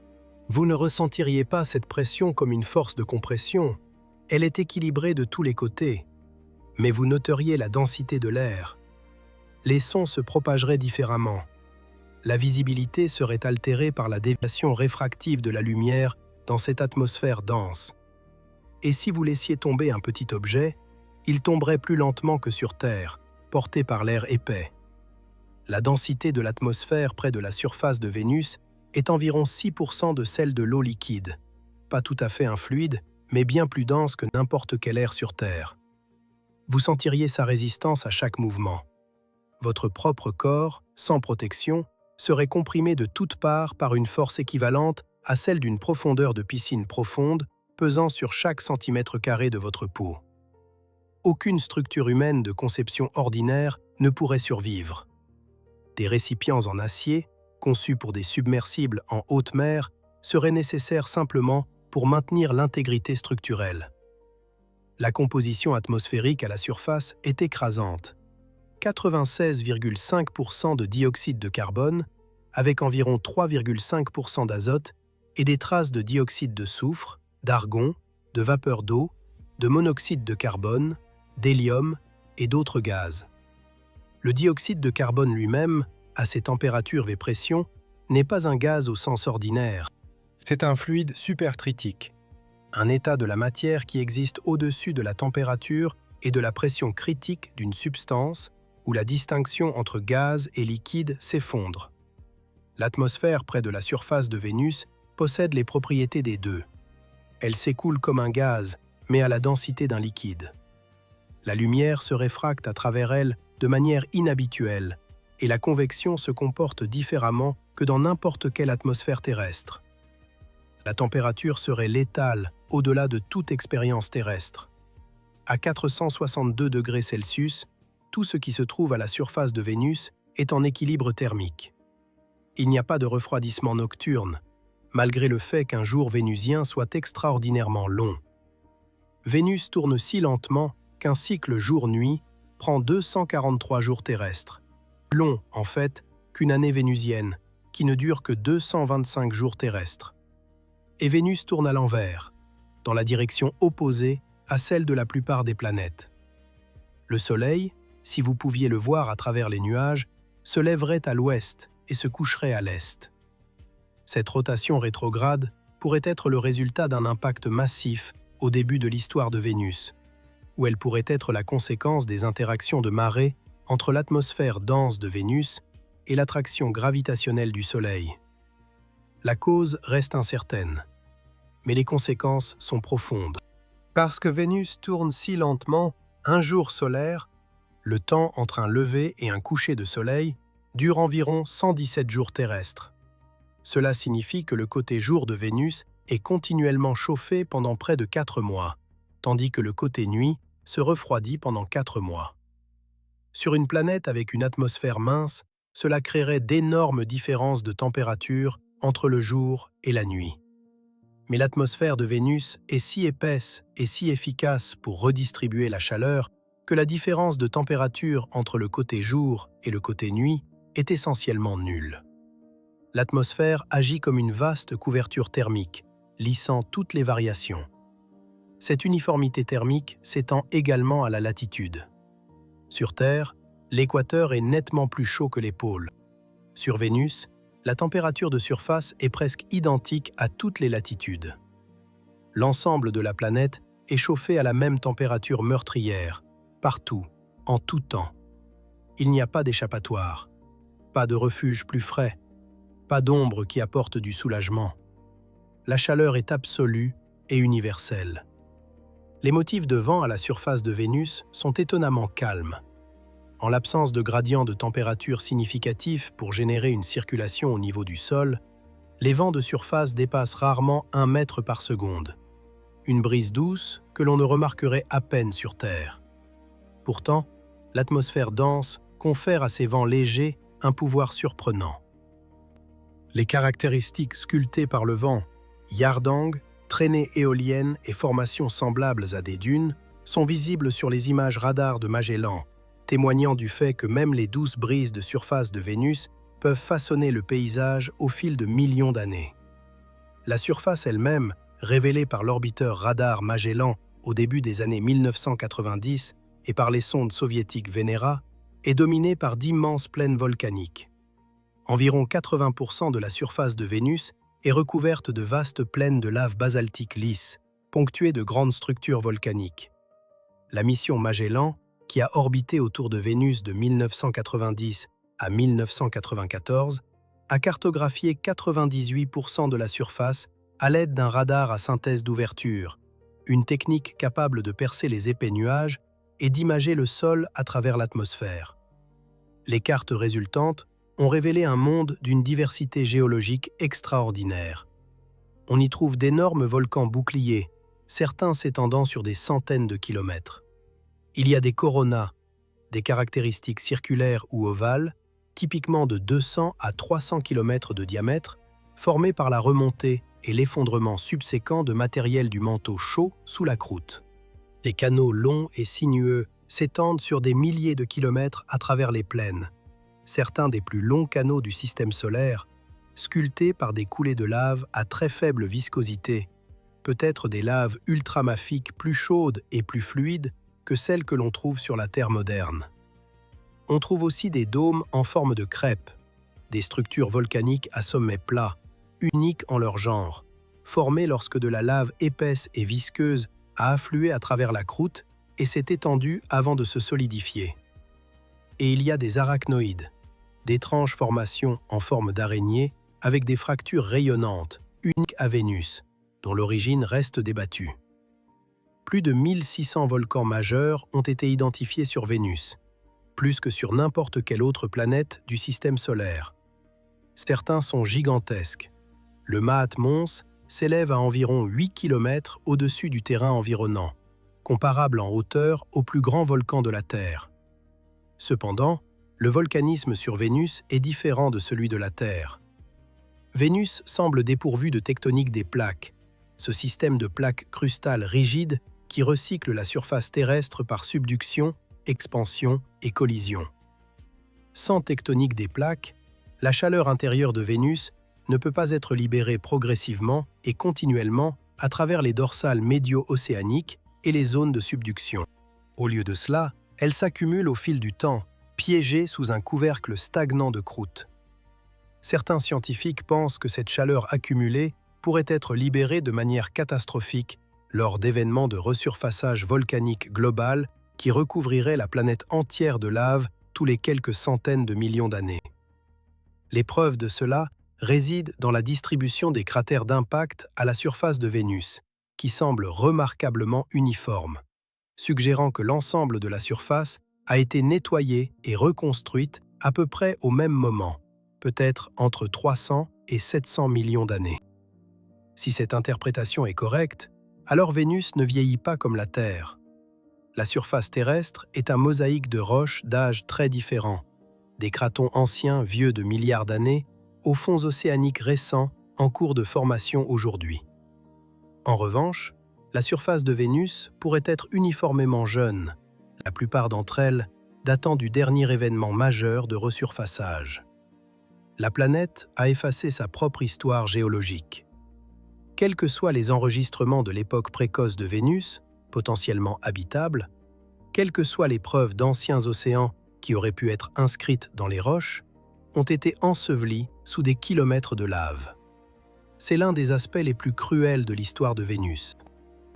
Vous ne ressentiriez pas cette pression comme une force de compression. Elle est équilibrée de tous les côtés. Mais vous noteriez la densité de l'air. Les sons se propageraient différemment. La visibilité serait altérée par la déviation réfractive de la lumière dans cette atmosphère dense. Et si vous laissiez tomber un petit objet, il tomberait plus lentement que sur Terre, porté par l'air épais. La densité de l'atmosphère près de la surface de Vénus est environ 6% de celle de l'eau liquide. Pas tout à fait un fluide, mais bien plus dense que n'importe quel air sur Terre. Vous sentiriez sa résistance à chaque mouvement. Votre propre corps, sans protection, serait comprimé de toutes parts par une force équivalente à celle d'une profondeur de piscine profonde, pesant sur chaque centimètre carré de votre peau. Aucune structure humaine de conception ordinaire ne pourrait survivre. Des récipients en acier, conçus pour des submersibles en haute mer, seraient nécessaires simplement pour maintenir l'intégrité structurelle. La composition atmosphérique à la surface est écrasante. 96,5% de dioxyde de carbone, avec environ 3,5% d'azote et des traces de dioxyde de soufre, d'argon, de vapeur d'eau, de monoxyde de carbone, d'hélium et d'autres gaz. Le dioxyde de carbone lui-même, à ces températures et pressions, n'est pas un gaz au sens ordinaire. C'est un fluide supertritique, un état de la matière qui existe au-dessus de la température et de la pression critique d'une substance où la distinction entre gaz et liquide s'effondre. L'atmosphère près de la surface de Vénus possède les propriétés des deux. Elle s'écoule comme un gaz, mais à la densité d'un liquide. La lumière se réfracte à travers elle de manière inhabituelle, et la convection se comporte différemment que dans n'importe quelle atmosphère terrestre. La température serait létale au-delà de toute expérience terrestre. À 462 degrés Celsius, tout ce qui se trouve à la surface de Vénus est en équilibre thermique. Il n'y a pas de refroidissement nocturne, malgré le fait qu'un jour vénusien soit extraordinairement long. Vénus tourne si lentement qu'un cycle jour-nuit prend 243 jours terrestres. Plus long, en fait, qu'une année vénusienne, qui ne dure que 225 jours terrestres. Et Vénus tourne à l'envers, dans la direction opposée à celle de la plupart des planètes. Le Soleil, si vous pouviez le voir à travers les nuages, se lèverait à l'ouest et se coucherait à l'est. Cette rotation rétrograde pourrait être le résultat d'un impact massif au début de l'histoire de Vénus, ou elle pourrait être la conséquence des interactions de marée entre l'atmosphère dense de Vénus et l'attraction gravitationnelle du Soleil. La cause reste incertaine, mais les conséquences sont profondes. Parce que Vénus tourne si lentement, un jour solaire, le temps entre un lever et un coucher de soleil, dure environ 117 jours terrestres. Cela signifie que le côté jour de Vénus est continuellement chauffé pendant près de 4 mois, tandis que le côté nuit se refroidit pendant 4 mois. Sur une planète avec une atmosphère mince, cela créerait d'énormes différences de température entre le jour et la nuit. Mais l'atmosphère de Vénus est si épaisse et si efficace pour redistribuer la chaleur que la différence de température entre le côté jour et le côté nuit est essentiellement nulle. L'atmosphère agit comme une vaste couverture thermique, lissant toutes les variations. Cette uniformité thermique s'étend également à la latitude. Sur Terre, l'équateur est nettement plus chaud que les pôles. Sur Vénus, la température de surface est presque identique à toutes les latitudes. L'ensemble de la planète est chauffé à la même température meurtrière, partout, en tout temps. Il n'y a pas d'échappatoire, pas de refuge plus frais, pas d'ombre qui apporte du soulagement. La chaleur est absolue et universelle. Les motifs de vent à la surface de Vénus sont étonnamment calmes. En l'absence de gradients de température significatifs pour générer une circulation au niveau du sol, les vents de surface dépassent rarement 1 mètre par seconde. Une brise douce que l'on ne remarquerait à peine sur Terre. Pourtant, l'atmosphère dense confère à ces vents légers un pouvoir surprenant. Les caractéristiques sculptées par le vent, yardang, traînées éoliennes et formations semblables à des dunes, sont visibles sur les images radars de Magellan, témoignant du fait que même les douces brises de surface de Vénus peuvent façonner le paysage au fil de millions d'années. La surface elle-même, révélée par l'orbiteur radar Magellan au début des années 1990 et par les sondes soviétiques Venera, est dominée par d'immenses plaines volcaniques. Environ 80% de la surface de Vénus est recouverte de vastes plaines de lave basaltique lisse, ponctuées de grandes structures volcaniques. La mission Magellan, qui a orbité autour de Vénus de 1990 à 1994, a cartographié 98% de la surface à l'aide d'un radar à synthèse d'ouverture, une technique capable de percer les épais nuages et d'imager le sol à travers l'atmosphère. Les cartes résultantes ont révélé un monde d'une diversité géologique extraordinaire. On y trouve d'énormes volcans boucliers, certains s'étendant sur des centaines de kilomètres. Il y a des coronas, des caractéristiques circulaires ou ovales, typiquement de 200 à 300 km de diamètre, formées par la remontée et l'effondrement subséquent de matériel du manteau chaud sous la croûte. Des canaux longs et sinueux s'étendent sur des milliers de kilomètres à travers les plaines, certains des plus longs canaux du système solaire, sculptés par des coulées de lave à très faible viscosité, peut-être des laves ultramafiques plus chaudes et plus fluides que celles que l'on trouve sur la Terre moderne. On trouve aussi des dômes en forme de crêpe, des structures volcaniques à sommet plat, uniques en leur genre, formées lorsque de la lave épaisse et visqueuse a afflué à travers la croûte et s'est étendue avant de se solidifier. Et il y a des arachnoïdes, d'étranges formations en forme d'araignée avec des fractures rayonnantes, uniques à Vénus, dont l'origine reste débattue. Plus de 1600 volcans majeurs ont été identifiés sur Vénus, plus que sur n'importe quelle autre planète du système solaire. Certains sont gigantesques. Le Maat Mons s'élève à environ 8 km au-dessus du terrain environnant, comparable en hauteur au plus grand volcan de la Terre. Cependant, le volcanisme sur Vénus est différent de celui de la Terre. Vénus semble dépourvue de tectonique des plaques, ce système de plaques crustales rigides qui recycle la surface terrestre par subduction, expansion et collision. Sans tectonique des plaques, la chaleur intérieure de Vénus ne peut pas être libérée progressivement et continuellement à travers les dorsales médio-océaniques et les zones de subduction. Au lieu de cela, elle s'accumule au fil du temps, piégée sous un couvercle stagnant de croûte. Certains scientifiques pensent que cette chaleur accumulée pourrait être libérée de manière catastrophique lors d'événements de resurfaçage volcanique global qui recouvriraient la planète entière de lave tous les quelques centaines de millions d'années. Les preuves de cela résident dans la distribution des cratères d'impact à la surface de Vénus, qui semble remarquablement uniforme, suggérant que l'ensemble de la surface a été nettoyée et reconstruite à peu près au même moment, peut-être entre 300 et 700 millions d'années. Si cette interprétation est correcte, alors Vénus ne vieillit pas comme la Terre. La surface terrestre est un mosaïque de roches d'âges très différents, des cratons anciens vieux de milliards d'années aux fonds océaniques récents en cours de formation aujourd'hui. En revanche, la surface de Vénus pourrait être uniformément jeune, la plupart d'entre elles datant du dernier événement majeur de resurfaçage. La planète a effacé sa propre histoire géologique. Quels que soient les enregistrements de l'époque précoce de Vénus, potentiellement habitable, quelles que soient les preuves d'anciens océans qui auraient pu être inscrites dans les roches, ont été ensevelis sous des kilomètres de lave. C'est l'un des aspects les plus cruels de l'histoire de Vénus.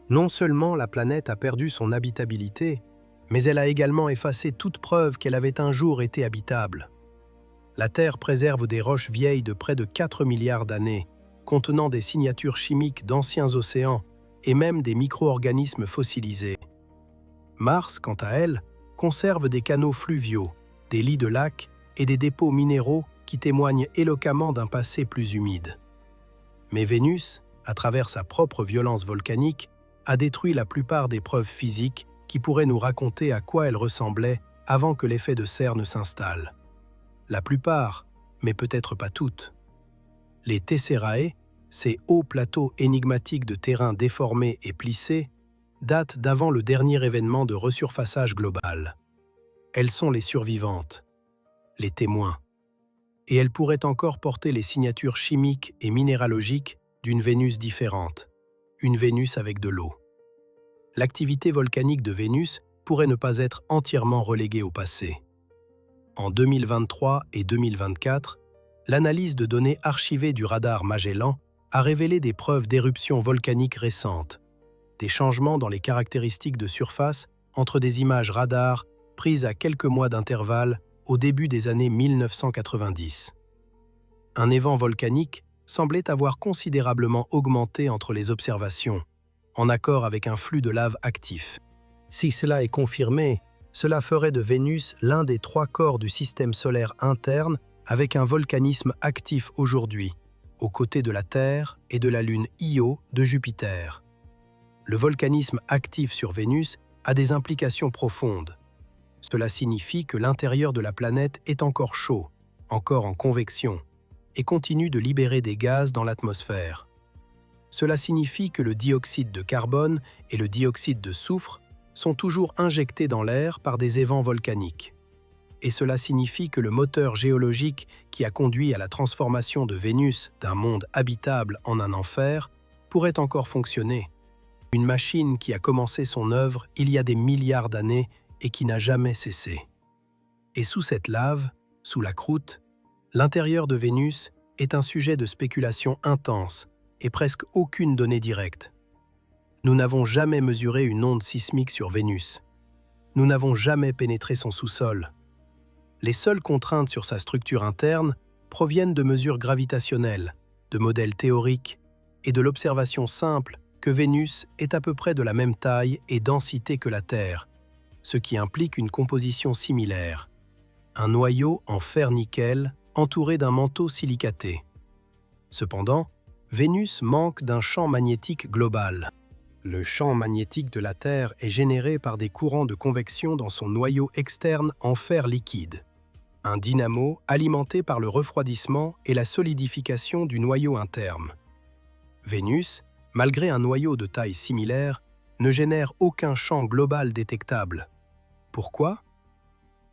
Non seulement la planète a perdu son habitabilité, mais elle a également effacé toute preuve qu'elle avait un jour été habitable. La Terre préserve des roches vieilles de près de 4 milliards d'années, contenant des signatures chimiques d'anciens océans et même des micro-organismes fossilisés. Mars, quant à elle, conserve des canaux fluviaux, des lits de lacs et des dépôts minéraux qui témoignent éloquemment d'un passé plus humide. Mais Vénus, à travers sa propre violence volcanique, a détruit la plupart des preuves physiques qui pourraient nous raconter à quoi elle ressemblait avant que l'effet de serre ne s'installe. La plupart, mais peut-être pas toutes. Les Tesserae, ces hauts plateaux énigmatiques de terrain déformés et plissés, datent d'avant le dernier événement de resurfaçage global. Elles sont les survivantes, les témoins, et elles pourraient encore porter les signatures chimiques et minéralogiques d'une Vénus différente, une Vénus avec de l'eau. L'activité volcanique de Vénus pourrait ne pas être entièrement reléguée au passé. En 2023 et 2024, l'analyse de données archivées du radar Magellan a révélé des preuves d'éruptions volcaniques récentes, des changements dans les caractéristiques de surface entre des images radar prises à quelques mois d'intervalle au début des années 1990. Un évent volcanique semblait avoir considérablement augmenté entre les observations, en accord avec un flux de lave actif. Si cela est confirmé, cela ferait de Vénus l'un des 3 corps du système solaire interne avec un volcanisme actif aujourd'hui, aux côtés de la Terre et de la Lune Io de Jupiter. Le volcanisme actif sur Vénus a des implications profondes. Cela signifie que l'intérieur de la planète est encore chaud, encore en convection, et continue de libérer des gaz dans l'atmosphère. Cela signifie que le dioxyde de carbone et le dioxyde de soufre sont toujours injectés dans l'air par des évents volcaniques. Et cela signifie que le moteur géologique qui a conduit à la transformation de Vénus d'un monde habitable en un enfer pourrait encore fonctionner. Une machine qui a commencé son œuvre il y a des milliards d'années et qui n'a jamais cessé. Et sous cette lave, sous la croûte, l'intérieur de Vénus est un sujet de spéculation intense et presque aucune donnée directe. Nous n'avons jamais mesuré une onde sismique sur Vénus. Nous n'avons jamais pénétré son sous-sol. Les seules contraintes sur sa structure interne proviennent de mesures gravitationnelles, de modèles théoriques et de l'observation simple que Vénus est à peu près de la même taille et densité que la Terre, ce qui implique une composition similaire. Un noyau en fer-nickel entouré d'un manteau silicaté. Cependant, Vénus manque d'un champ magnétique global. Le champ magnétique de la Terre est généré par des courants de convection dans son noyau externe en fer liquide. Un dynamo alimenté par le refroidissement et la solidification du noyau interne. Vénus, malgré un noyau de taille similaire, ne génère aucun champ global détectable. Pourquoi?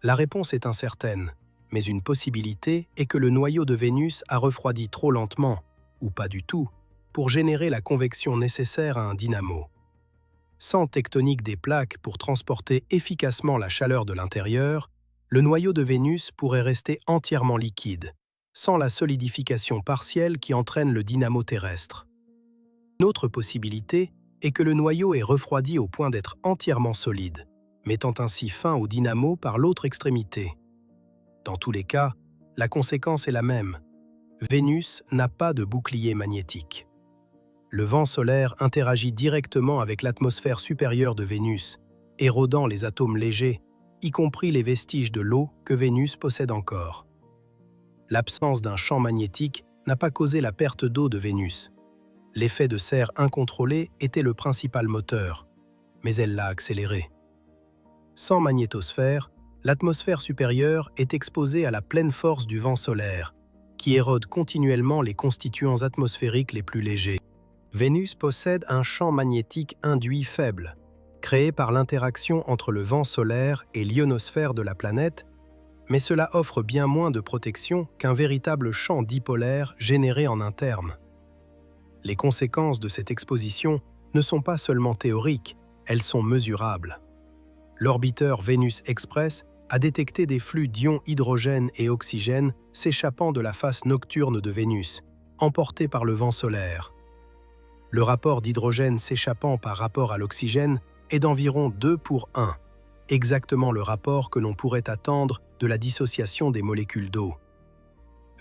La réponse est incertaine, mais une possibilité est que le noyau de Vénus a refroidi trop lentement, ou pas du tout, pour générer la convection nécessaire à un dynamo. Sans tectonique des plaques pour transporter efficacement la chaleur de l'intérieur, le noyau de Vénus pourrait rester entièrement liquide, sans la solidification partielle qui entraîne le dynamo terrestre. Une autre possibilité est que le noyau est refroidi au point d'être entièrement solide, mettant ainsi fin au dynamo par l'autre extrémité. Dans tous les cas, la conséquence est la même. Vénus n'a pas de bouclier magnétique. Le vent solaire interagit directement avec l'atmosphère supérieure de Vénus, érodant les atomes légers, y compris les vestiges de l'eau que Vénus possède encore. L'absence d'un champ magnétique n'a pas causé la perte d'eau de Vénus. L'effet de serre incontrôlé était le principal moteur, mais elle l'a accéléré. Sans magnétosphère, l'atmosphère supérieure est exposée à la pleine force du vent solaire, qui érode continuellement les constituants atmosphériques les plus légers. Vénus possède un champ magnétique induit faible, créé par l'interaction entre le vent solaire et l'ionosphère de la planète, mais cela offre bien moins de protection qu'un véritable champ dipolaire généré en un terme. Les conséquences de cette exposition ne sont pas seulement théoriques, elles sont mesurables. L'orbiteur Vénus Express a détecté des flux d'ions hydrogène et oxygène s'échappant de la face nocturne de Vénus, emportés par le vent solaire. Le rapport d'hydrogène s'échappant par rapport à l'oxygène est d'environ 2 pour 1, exactement le rapport que l'on pourrait attendre de la dissociation des molécules d'eau.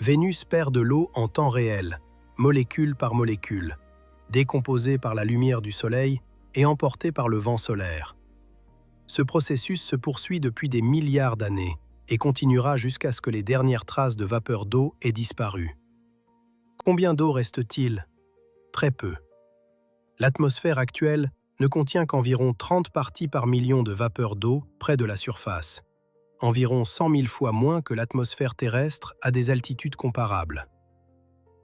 Vénus perd de l'eau en temps réel, molécule par molécule, décomposée par la lumière du Soleil et emportée par le vent solaire. Ce processus se poursuit depuis des milliards d'années et continuera jusqu'à ce que les dernières traces de vapeur d'eau aient disparu. Combien d'eau reste-t-il? Très peu. L'atmosphère actuelle ne contient qu'environ 30 parties par million de vapeur d'eau près de la surface, environ 100 000 fois moins que l'atmosphère terrestre à des altitudes comparables.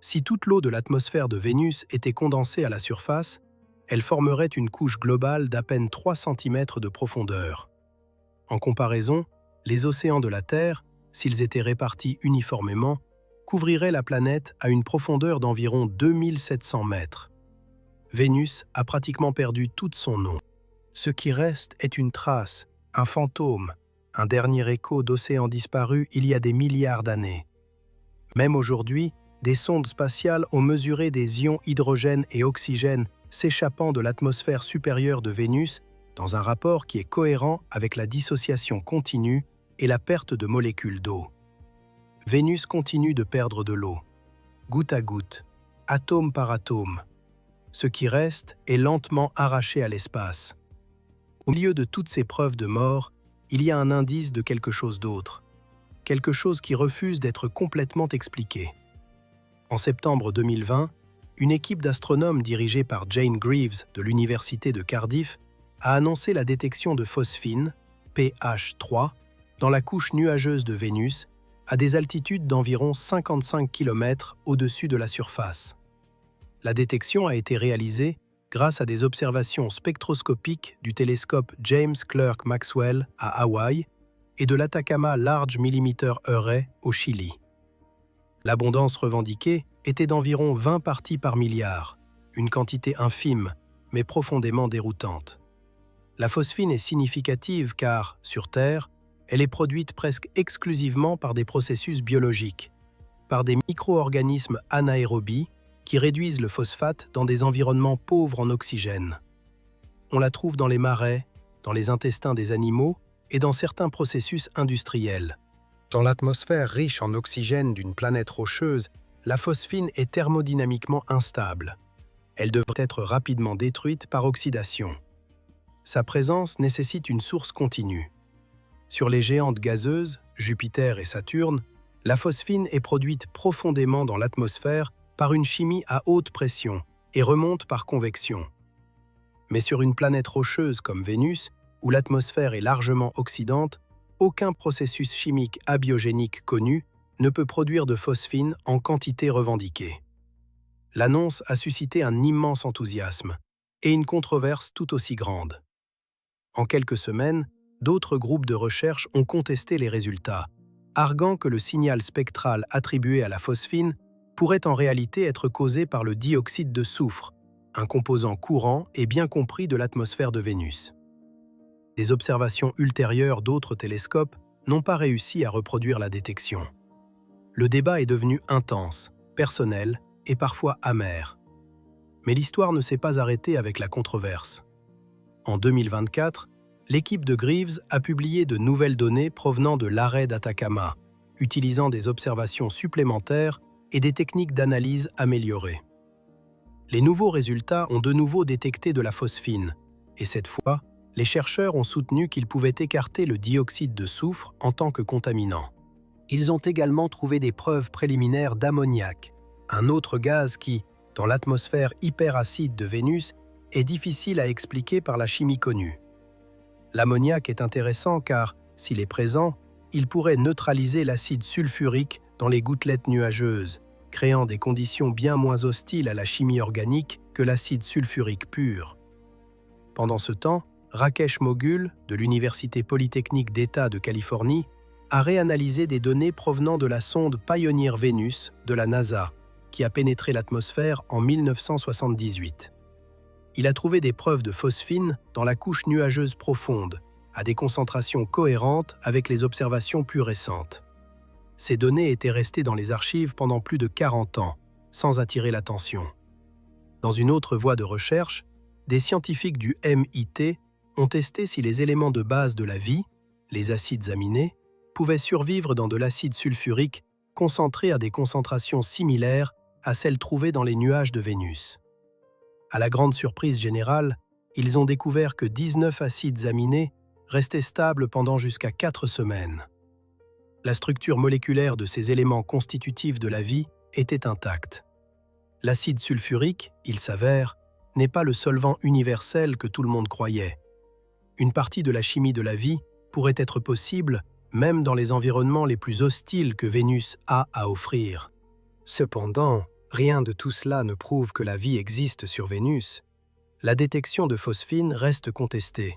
Si toute l'eau de l'atmosphère de Vénus était condensée à la surface, elle formerait une couche globale d'à peine 3 cm de profondeur. En comparaison, les océans de la Terre, s'ils étaient répartis uniformément, couvriraient la planète à une profondeur d'environ 2700 mètres. Vénus a pratiquement perdu toute son eau. Ce qui reste est une trace, un fantôme, un dernier écho d'océans disparus il y a des milliards d'années. Même aujourd'hui, des sondes spatiales ont mesuré des ions hydrogène et oxygène s'échappant de l'atmosphère supérieure de Vénus dans un rapport qui est cohérent avec la dissociation continue et la perte de molécules d'eau. Vénus continue de perdre de l'eau, goutte à goutte, atome par atome. Ce qui reste est lentement arraché à l'espace. Au milieu de toutes ces preuves de mort, il y a un indice de quelque chose d'autre, quelque chose qui refuse d'être complètement expliqué. En septembre 2020, une équipe d'astronomes dirigée par Jane Greaves de l'Université de Cardiff a annoncé la détection de phosphine, pH3, dans la couche nuageuse de Vénus, à des altitudes d'environ 55 km au-dessus de la surface. La détection a été réalisée grâce à des observations spectroscopiques du télescope James Clerk Maxwell à Hawaï et de l'Atacama Large Millimeter Array au Chili. L'abondance revendiquée était d'environ 20 parties par milliard, une quantité infime, mais profondément déroutante. La phosphine est significative car, sur Terre, elle est produite presque exclusivement par des processus biologiques, par des micro-organismes anaérobies qui réduisent le phosphate dans des environnements pauvres en oxygène. On la trouve dans les marais, dans les intestins des animaux et dans certains processus industriels. Dans l'atmosphère riche en oxygène d'une planète rocheuse, la phosphine est thermodynamiquement instable. Elle devrait être rapidement détruite par oxydation. Sa présence nécessite une source continue. Sur les géantes gazeuses, Jupiter et Saturne, la phosphine est produite profondément dans l'atmosphère par une chimie à haute pression et remonte par convection. Mais sur une planète rocheuse comme Vénus, où l'atmosphère est largement oxydante, aucun processus chimique abiogénique connu ne peut produire de phosphine en quantité revendiquée. L'annonce a suscité un immense enthousiasme et une controverse tout aussi grande. En quelques semaines, d'autres groupes de recherche ont contesté les résultats, arguant que le signal spectral attribué à la phosphine pourrait en réalité être causé par le dioxyde de soufre, un composant courant et bien compris de l'atmosphère de Vénus. Des observations ultérieures d'autres télescopes n'ont pas réussi à reproduire la détection. Le débat est devenu intense, personnel et parfois amer. Mais l'histoire ne s'est pas arrêtée avec la controverse. En 2024, l'équipe de Greaves a publié de nouvelles données provenant de l'arrêt d'Atacama, utilisant des observations supplémentaires et des techniques d'analyse améliorées. Les nouveaux résultats ont de nouveau détecté de la phosphine, et cette fois, les chercheurs ont soutenu qu'ils pouvaient écarter le dioxyde de soufre en tant que contaminant. Ils ont également trouvé des preuves préliminaires d'ammoniac, un autre gaz qui, dans l'atmosphère hyperacide de Vénus, est difficile à expliquer par la chimie connue. L'ammoniac est intéressant car, s'il est présent, il pourrait neutraliser l'acide sulfurique dans les gouttelettes nuageuses, créant des conditions bien moins hostiles à la chimie organique que l'acide sulfurique pur. Pendant ce temps, Rakesh Mogul, de l'Université polytechnique d'État de Californie, a réanalysé des données provenant de la sonde Pioneer Venus de la NASA, qui a pénétré l'atmosphère en 1978. Il a trouvé des preuves de phosphine dans la couche nuageuse profonde, à des concentrations cohérentes avec les observations plus récentes. Ces données étaient restées dans les archives pendant plus de 40 ans, sans attirer l'attention. Dans une autre voie de recherche, des scientifiques du MIT ont testé si les éléments de base de la vie, les acides aminés, pouvaient survivre dans de l'acide sulfurique concentré à des concentrations similaires à celles trouvées dans les nuages de Vénus. À la grande surprise générale, ils ont découvert que 19 acides aminés restaient stables pendant jusqu'à 4 semaines. La structure moléculaire de ces éléments constitutifs de la vie était intacte. L'acide sulfurique, il s'avère, n'est pas le solvant universel que tout le monde croyait. Une partie de la chimie de la vie pourrait être possible même dans les environnements les plus hostiles que Vénus a à offrir. Cependant, rien de tout cela ne prouve que la vie existe sur Vénus. La détection de phosphine reste contestée.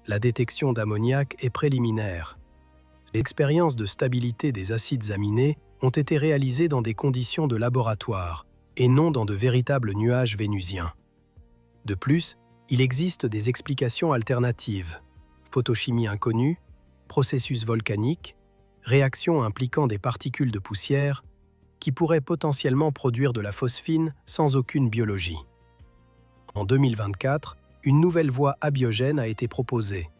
La détection d'ammoniac est préliminaire. Les expériences de stabilité des acides aminés ont été réalisées dans des conditions de laboratoire et non dans de véritables nuages vénusiens. De plus, il existe des explications alternatives. Photochimie inconnue, processus volcanique, réactions impliquant des particules de poussière, qui pourraient potentiellement produire de la phosphine sans aucune biologie. En 2024, une nouvelle voie abiogène a été proposée,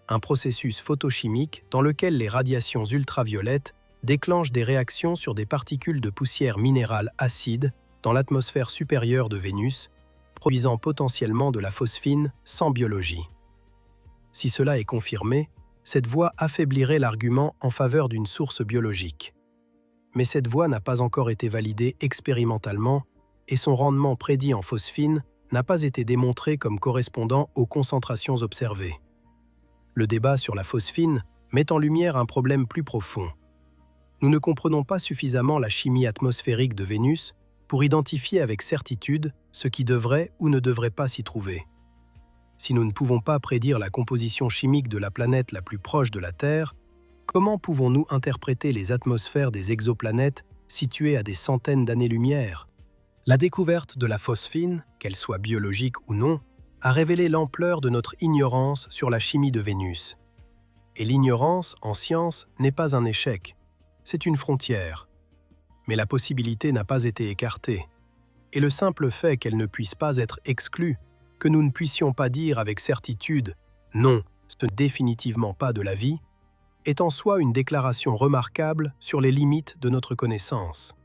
un processus photochimique dans lequel les radiations ultraviolettes déclenchent des réactions sur des particules de poussière minérale acide dans l'atmosphère supérieure de Vénus, produisant potentiellement de la phosphine sans biologie. Si cela est confirmé, cette voie affaiblirait l'argument en faveur d'une source biologique. Mais cette voie n'a pas encore été validée expérimentalement et son rendement prédit en phosphine n'a pas été démontré comme correspondant aux concentrations observées. Le débat sur la phosphine met en lumière un problème plus profond. Nous ne comprenons pas suffisamment la chimie atmosphérique de Vénus pour identifier avec certitude ce qui devrait ou ne devrait pas s'y trouver. Si nous ne pouvons pas prédire la composition chimique de la planète la plus proche de la Terre, comment pouvons-nous interpréter les atmosphères des exoplanètes situées à des centaines d'années-lumière? La découverte de la phosphine, qu'elle soit biologique ou non, a révélé l'ampleur de notre ignorance sur la chimie de Vénus. Et l'ignorance, en science, n'est pas un échec, c'est une frontière. Mais la possibilité n'a pas été écartée. Et le simple fait qu'elle ne puisse pas être exclue, que nous ne puissions pas dire avec certitude « non, ce n'est définitivement pas de la vie », est en soi une déclaration remarquable sur les limites de notre connaissance.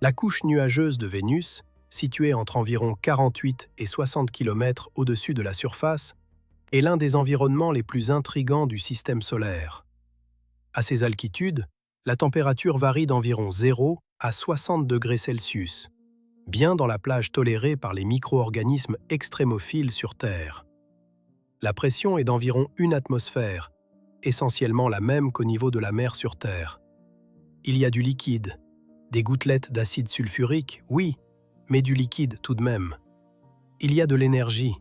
La couche nuageuse de Vénus, situé entre environ 48 et 60 km au-dessus de la surface, est l'un des environnements les plus intrigants du système solaire. À ces altitudes, la température varie d'environ 0 à 60 degrés Celsius, bien dans la plage tolérée par les micro-organismes extrémophiles sur Terre. La pression est d'environ 1 atmosphère, essentiellement la même qu'au niveau de la mer sur Terre. Il y a du liquide, des gouttelettes d'acide sulfurique, oui, mais du liquide tout de même. Il y a de l'énergie,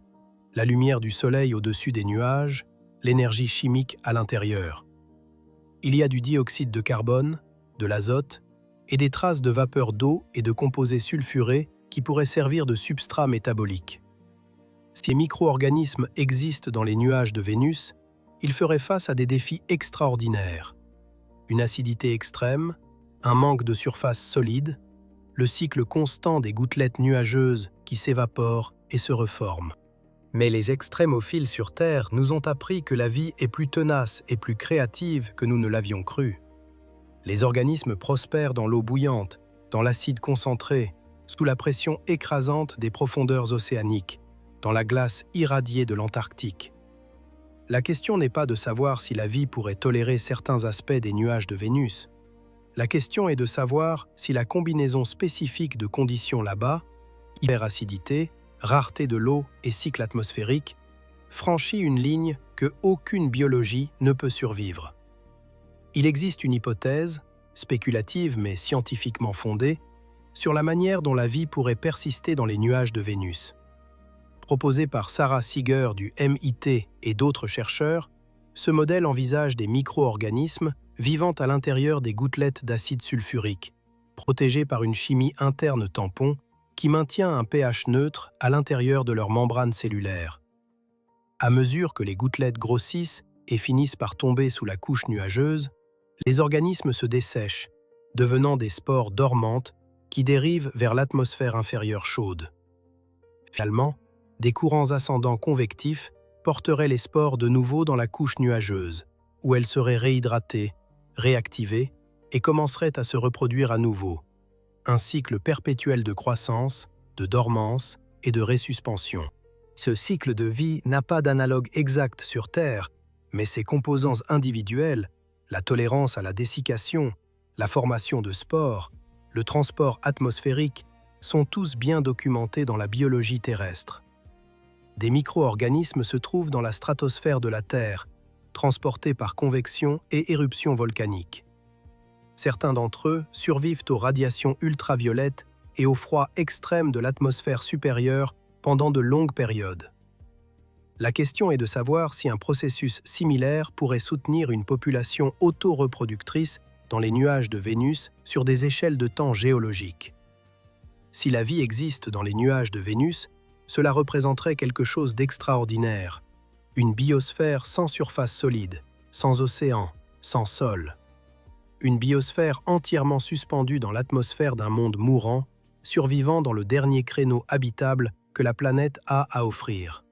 la lumière du soleil au-dessus des nuages, l'énergie chimique à l'intérieur. Il y a du dioxyde de carbone, de l'azote et des traces de vapeur d'eau et de composés sulfurés qui pourraient servir de substrat métabolique. Si les micro-organismes existent dans les nuages de Vénus, ils feraient face à des défis extraordinaires. Une acidité extrême, un manque de surface solide, le cycle constant des gouttelettes nuageuses qui s'évaporent et se reforment. Mais les extrémophiles sur Terre nous ont appris que la vie est plus tenace et plus créative que nous ne l'avions cru. Les organismes prospèrent dans l'eau bouillante, dans l'acide concentré, sous la pression écrasante des profondeurs océaniques, dans la glace irradiée de l'Antarctique. La question n'est pas de savoir si la vie pourrait tolérer certains aspects des nuages de Vénus. La question est de savoir si la combinaison spécifique de conditions là-bas, hyperacidité, rareté de l'eau et cycle atmosphérique, franchit une ligne que aucune biologie ne peut survivre. Il existe une hypothèse, spéculative mais scientifiquement fondée, sur la manière dont la vie pourrait persister dans les nuages de Vénus. Proposé par Sarah Seeger du MIT et d'autres chercheurs, ce modèle envisage des micro-organismes vivant à l'intérieur des gouttelettes d'acide sulfurique, protégés par une chimie interne tampon qui maintient un pH neutre à l'intérieur de leur membrane cellulaire. À mesure que les gouttelettes grossissent et finissent par tomber sous la couche nuageuse, les organismes se dessèchent, devenant des spores dormantes qui dérivent vers l'atmosphère inférieure chaude. Finalement, des courants ascendants convectifs porteraient les spores de nouveau dans la couche nuageuse, où elles seraient réhydratées, réactivées et commenceraient à se reproduire à nouveau. Un cycle perpétuel de croissance, de dormance et de résuspension. Ce cycle de vie n'a pas d'analogue exact sur Terre, mais ses composants individuels, la tolérance à la dessiccation, la formation de spores, le transport atmosphérique, sont tous bien documentés dans la biologie terrestre. Des micro-organismes se trouvent dans la stratosphère de la Terre, transportés par convection et éruption volcanique. Certains d'entre eux survivent aux radiations ultraviolettes et au froid extrême de l'atmosphère supérieure pendant de longues périodes. La question est de savoir si un processus similaire pourrait soutenir une population auto-reproductrice dans les nuages de Vénus sur des échelles de temps géologiques. Si la vie existe dans les nuages de Vénus, cela représenterait quelque chose d'extraordinaire, une biosphère sans surface solide, sans océan, sans sol. Une biosphère entièrement suspendue dans l'atmosphère d'un monde mourant, survivant dans le dernier créneau habitable que la planète a à offrir.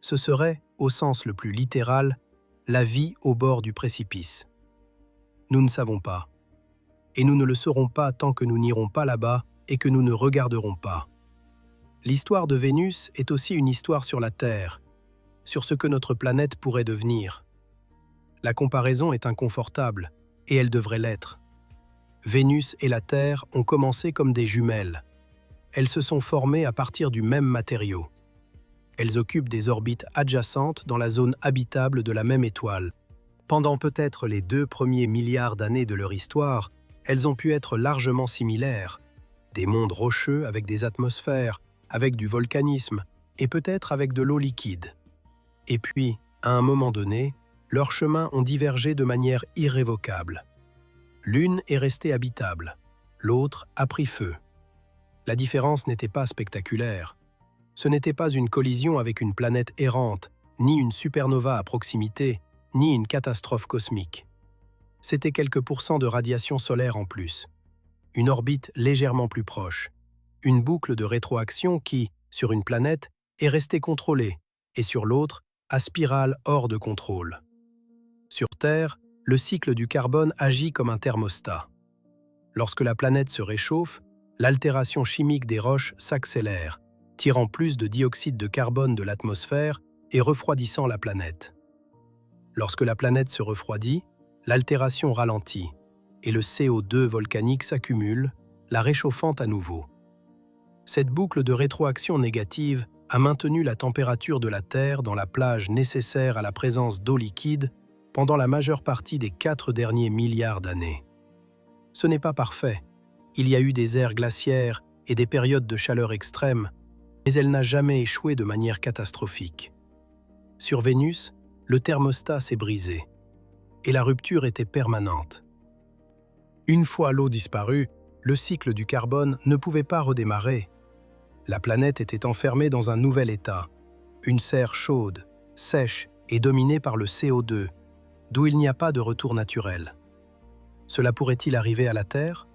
Ce serait, au sens le plus littéral, la vie au bord du précipice. Nous ne savons pas. Et nous ne le saurons pas tant que nous n'irons pas là-bas et que nous ne regarderons pas. L'histoire de Vénus est aussi une histoire sur la Terre, sur ce que notre planète pourrait devenir. La comparaison est inconfortable, et elle devrait l'être. Vénus et la Terre ont commencé comme des jumelles. Elles se sont formées à partir du même matériau. Elles occupent des orbites adjacentes dans la zone habitable de la même étoile. Pendant peut-être les 2 premiers milliards d'années de leur histoire, elles ont pu être largement similaires. Des mondes rocheux avec des atmosphères, avec du volcanisme et peut-être avec de l'eau liquide. Et puis, à un moment donné, leurs chemins ont divergé de manière irrévocable. L'une est restée habitable, l'autre a pris feu. La différence n'était pas spectaculaire. Ce n'était pas une collision avec une planète errante, ni une supernova à proximité, ni une catastrophe cosmique. C'était quelques pourcents de radiation solaire en plus. Une orbite légèrement plus proche. Une boucle de rétroaction qui, sur une planète, est restée contrôlée, et sur l'autre, à spirale hors de contrôle. Sur Terre, le cycle du carbone agit comme un thermostat. Lorsque la planète se réchauffe, l'altération chimique des roches s'accélère, tirant plus de dioxyde de carbone de l'atmosphère et refroidissant la planète. Lorsque la planète se refroidit, l'altération ralentit et le CO2 volcanique s'accumule, la réchauffant à nouveau. Cette boucle de rétroaction négative a maintenu la température de la Terre dans la plage nécessaire à la présence d'eau liquide pendant la majeure partie des 4 derniers milliards d'années. Ce n'est pas parfait. Il y a eu des ères glaciaires et des périodes de chaleur extrême, mais elle n'a jamais échoué de manière catastrophique. Sur Vénus, le thermostat s'est brisé, et la rupture était permanente. Une fois l'eau disparue, le cycle du carbone ne pouvait pas redémarrer. La planète était enfermée dans un nouvel état, une serre chaude, sèche et dominée par le CO2, d'où il n'y a pas de retour naturel. Cela pourrait-il arriver à la Terre?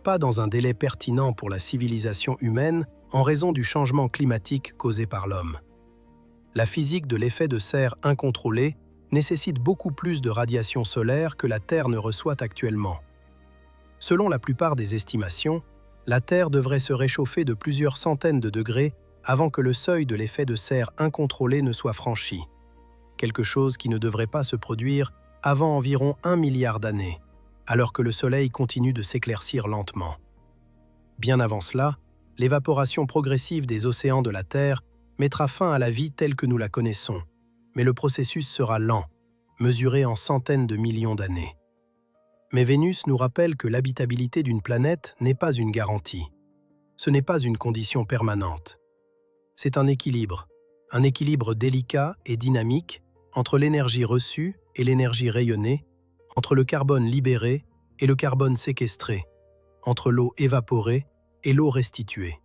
Pas dans un délai pertinent pour la civilisation humaine en raison du changement climatique causé par l'homme. La physique de l'effet de serre incontrôlé nécessite beaucoup plus de radiation solaire que la Terre ne reçoit actuellement. Selon la plupart des estimations, la Terre devrait se réchauffer de plusieurs centaines de degrés avant que le seuil de l'effet de serre incontrôlé ne soit franchi, quelque chose qui ne devrait pas se produire avant environ 1 milliard d'années, alors que le Soleil continue de s'éclaircir lentement. Bien avant cela, l'évaporation progressive des océans de la Terre mettra fin à la vie telle que nous la connaissons, mais le processus sera lent, mesuré en centaines de millions d'années. Mais Vénus nous rappelle que l'habitabilité d'une planète n'est pas une garantie. Ce n'est pas une condition permanente. C'est un équilibre délicat et dynamique entre l'énergie reçue et l'énergie rayonnée, entre le carbone libéré et le carbone séquestré, entre l'eau évaporée et l'eau restituée.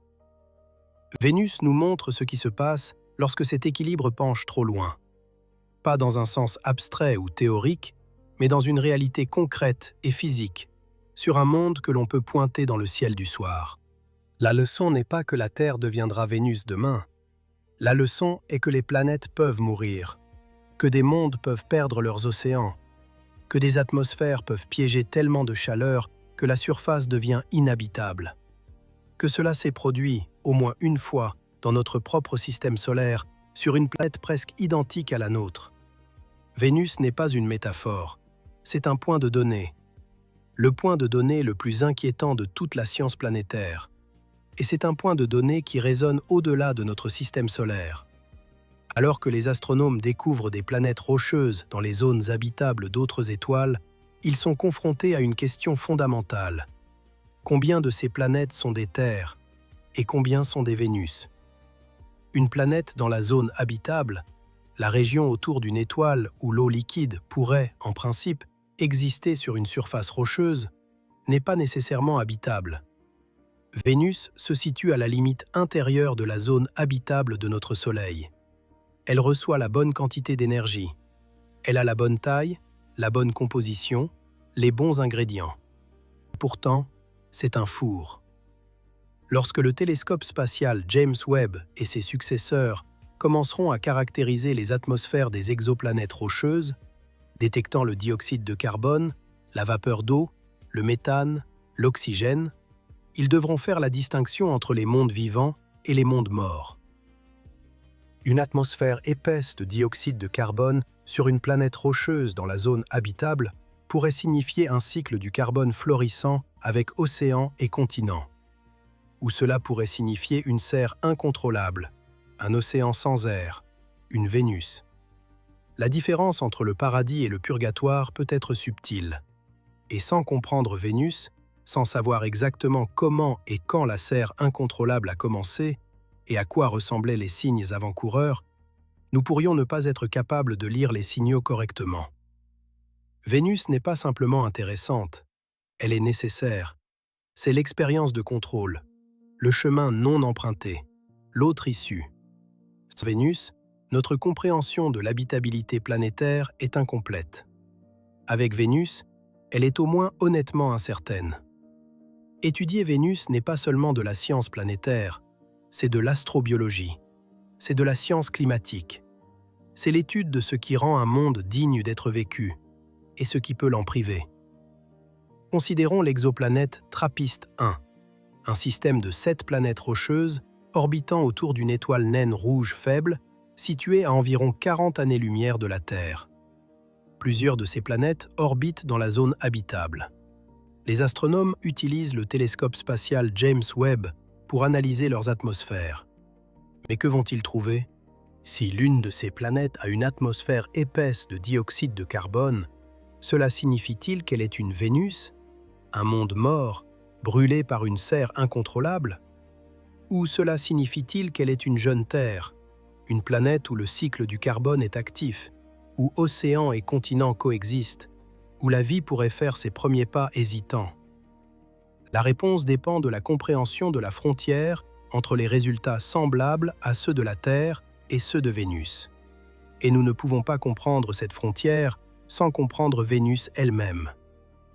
Vénus nous montre ce qui se passe lorsque cet équilibre penche trop loin. Pas dans un sens abstrait ou théorique, mais dans une réalité concrète et physique, sur un monde que l'on peut pointer dans le ciel du soir. La leçon n'est pas que la Terre deviendra Vénus demain. La leçon est que les planètes peuvent mourir, que des mondes peuvent perdre leurs océans, que des atmosphères peuvent piéger tellement de chaleur que la surface devient inhabitable. Que cela s'est produit, au moins une fois, dans notre propre système solaire, sur une planète presque identique à la nôtre. Vénus n'est pas une métaphore, c'est un point de données. Le point de données le plus inquiétant de toute la science planétaire. Et c'est un point de données qui résonne au-delà de notre système solaire. Alors que les astronomes découvrent des planètes rocheuses dans les zones habitables d'autres étoiles, ils sont confrontés à une question fondamentale. Combien de ces planètes sont des Terres et combien sont des Vénus? Une planète dans la zone habitable, la région autour d'une étoile où l'eau liquide pourrait, en principe, exister sur une surface rocheuse, n'est pas nécessairement habitable. Vénus se situe à la limite intérieure de la zone habitable de notre Soleil. Elle reçoit la bonne quantité d'énergie. Elle a la bonne taille, la bonne composition, les bons ingrédients. Pourtant, c'est un four. Lorsque le télescope spatial James Webb et ses successeurs commenceront à caractériser les atmosphères des exoplanètes rocheuses, détectant le dioxyde de carbone, la vapeur d'eau, le méthane, l'oxygène, ils devront faire la distinction entre les mondes vivants et les mondes morts. Une atmosphère épaisse de dioxyde de carbone sur une planète rocheuse dans la zone habitable pourrait signifier un cycle du carbone florissant avec océans et continents. Ou cela pourrait signifier une serre incontrôlable, un océan sans air, une Vénus. La différence entre le paradis et le purgatoire peut être subtile. Et sans comprendre Vénus, sans savoir exactement comment et quand la serre incontrôlable a commencé et à quoi ressemblaient les signes avant-coureurs, nous pourrions ne pas être capables de lire les signaux correctement. Vénus n'est pas simplement intéressante, elle est nécessaire. C'est l'expérience de contrôle, le chemin non emprunté, l'autre issue. Sans Vénus, notre compréhension de l'habitabilité planétaire est incomplète. Avec Vénus, elle est au moins honnêtement incertaine. Étudier Vénus n'est pas seulement de la science planétaire, c'est de l'astrobiologie, c'est de la science climatique. C'est l'étude de ce qui rend un monde digne d'être vécu et ce qui peut l'en priver. Considérons l'exoplanète TRAPPIST-1, un système de 7 planètes rocheuses orbitant autour d'une étoile naine rouge faible située à environ 40 années-lumière de la Terre. Plusieurs de ces planètes orbitent dans la zone habitable. Les astronomes utilisent le télescope spatial James Webb pour analyser leurs atmosphères. Mais que vont-ils trouver? Si l'une de ces planètes a une atmosphère épaisse de dioxyde de carbone, cela signifie-t-il qu'elle est une Vénus, un monde mort, brûlé par une serre incontrôlable? Ou cela signifie-t-il qu'elle est une jeune Terre, une planète où le cycle du carbone est actif, où océans et continents coexistent, où la vie pourrait faire ses premiers pas hésitants? La réponse dépend de la compréhension de la frontière entre les résultats semblables à ceux de la Terre et ceux de Vénus. Et nous ne pouvons pas comprendre cette frontière sans comprendre Vénus elle-même,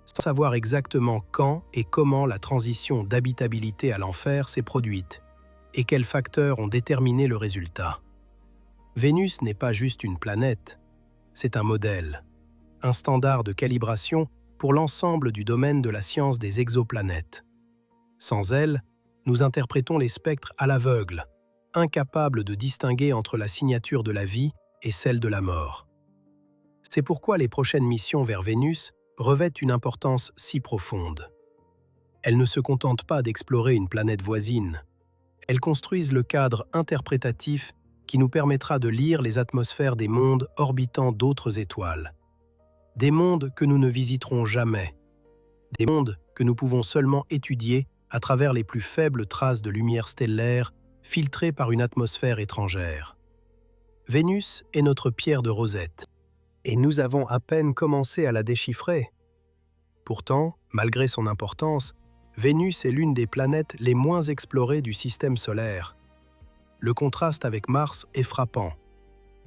sans savoir exactement quand et comment la transition d'habitabilité à l'enfer s'est produite, et quels facteurs ont déterminé le résultat. Vénus n'est pas juste une planète, c'est un modèle, un standard de calibration pour l'ensemble du domaine de la science des exoplanètes. Sans elle, nous interprétons les spectres à l'aveugle, incapables de distinguer entre la signature de la vie et celle de la mort. C'est pourquoi les prochaines missions vers Vénus revêtent une importance si profonde. Elles ne se contentent pas d'explorer une planète voisine, elles construisent le cadre interprétatif qui nous permettra de lire les atmosphères des mondes orbitant d'autres étoiles. Des mondes que nous ne visiterons jamais, des mondes que nous pouvons seulement étudier à travers les plus faibles traces de lumière stellaire filtrées par une atmosphère étrangère. Vénus est notre pierre de Rosette, et nous avons à peine commencé à la déchiffrer. Pourtant, malgré son importance, Vénus est l'une des planètes les moins explorées du système solaire. Le contraste avec Mars est frappant.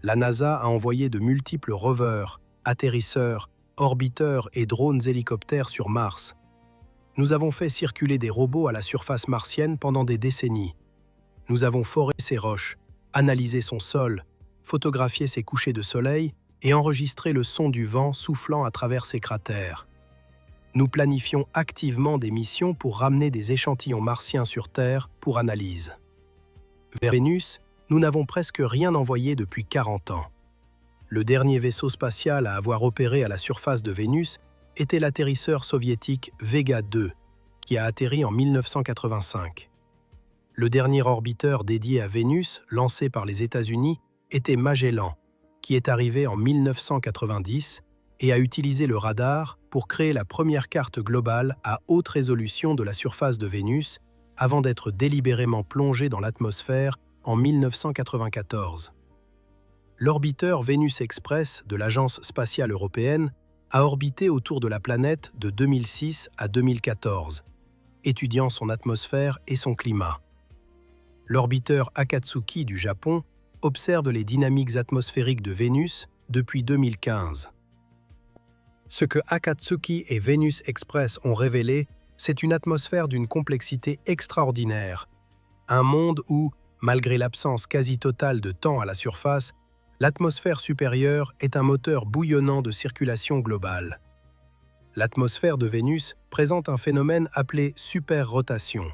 La NASA a envoyé de multiples rovers, atterrisseurs, orbiteurs et drones hélicoptères sur Mars. Nous avons fait circuler des robots à la surface martienne pendant des décennies. Nous avons foré ses roches, analysé son sol, photographié ses couchers de soleil et enregistré le son du vent soufflant à travers ses cratères. Nous planifions activement des missions pour ramener des échantillons martiens sur Terre pour analyse. Vers Vénus, nous n'avons presque rien envoyé depuis 40 ans. Le dernier vaisseau spatial à avoir opéré à la surface de Vénus était l'atterrisseur soviétique Vega 2, qui a atterri en 1985. Le dernier orbiteur dédié à Vénus, lancé par les États-Unis, était Magellan, qui est arrivé en 1990 et a utilisé le radar pour créer la première carte globale à haute résolution de la surface de Vénus avant d'être délibérément plongé dans l'atmosphère en 1994. L'orbiteur Vénus Express de l'Agence spatiale européenne a orbité autour de la planète de 2006 à 2014, étudiant son atmosphère et son climat. L'orbiteur Akatsuki du Japon observe les dynamiques atmosphériques de Vénus depuis 2015. Ce que Akatsuki et Vénus Express ont révélé, c'est une atmosphère d'une complexité extraordinaire. Un monde où, malgré l'absence quasi totale de temps à la surface, l'atmosphère supérieure est un moteur bouillonnant de circulation globale. L'atmosphère de Vénus présente un phénomène appelé superrotation.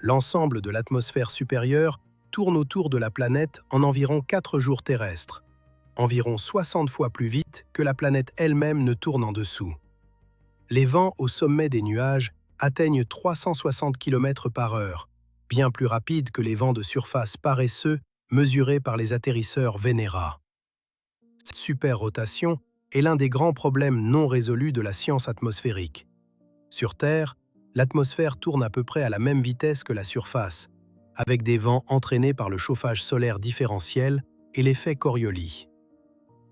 L'ensemble de l'atmosphère supérieure tourne autour de la planète en environ 4 jours terrestres, environ 60 fois plus vite que la planète elle-même ne tourne en dessous. Les vents au sommet des nuages atteignent 360 km/h, bien plus rapides que les vents de surface paresseux mesurés par les atterrisseurs Venera. Cette superrotation est l'un des grands problèmes non résolus de la science atmosphérique. Sur Terre, l'atmosphère tourne à peu près à la même vitesse que la surface, avec des vents entraînés par le chauffage solaire différentiel et l'effet Coriolis.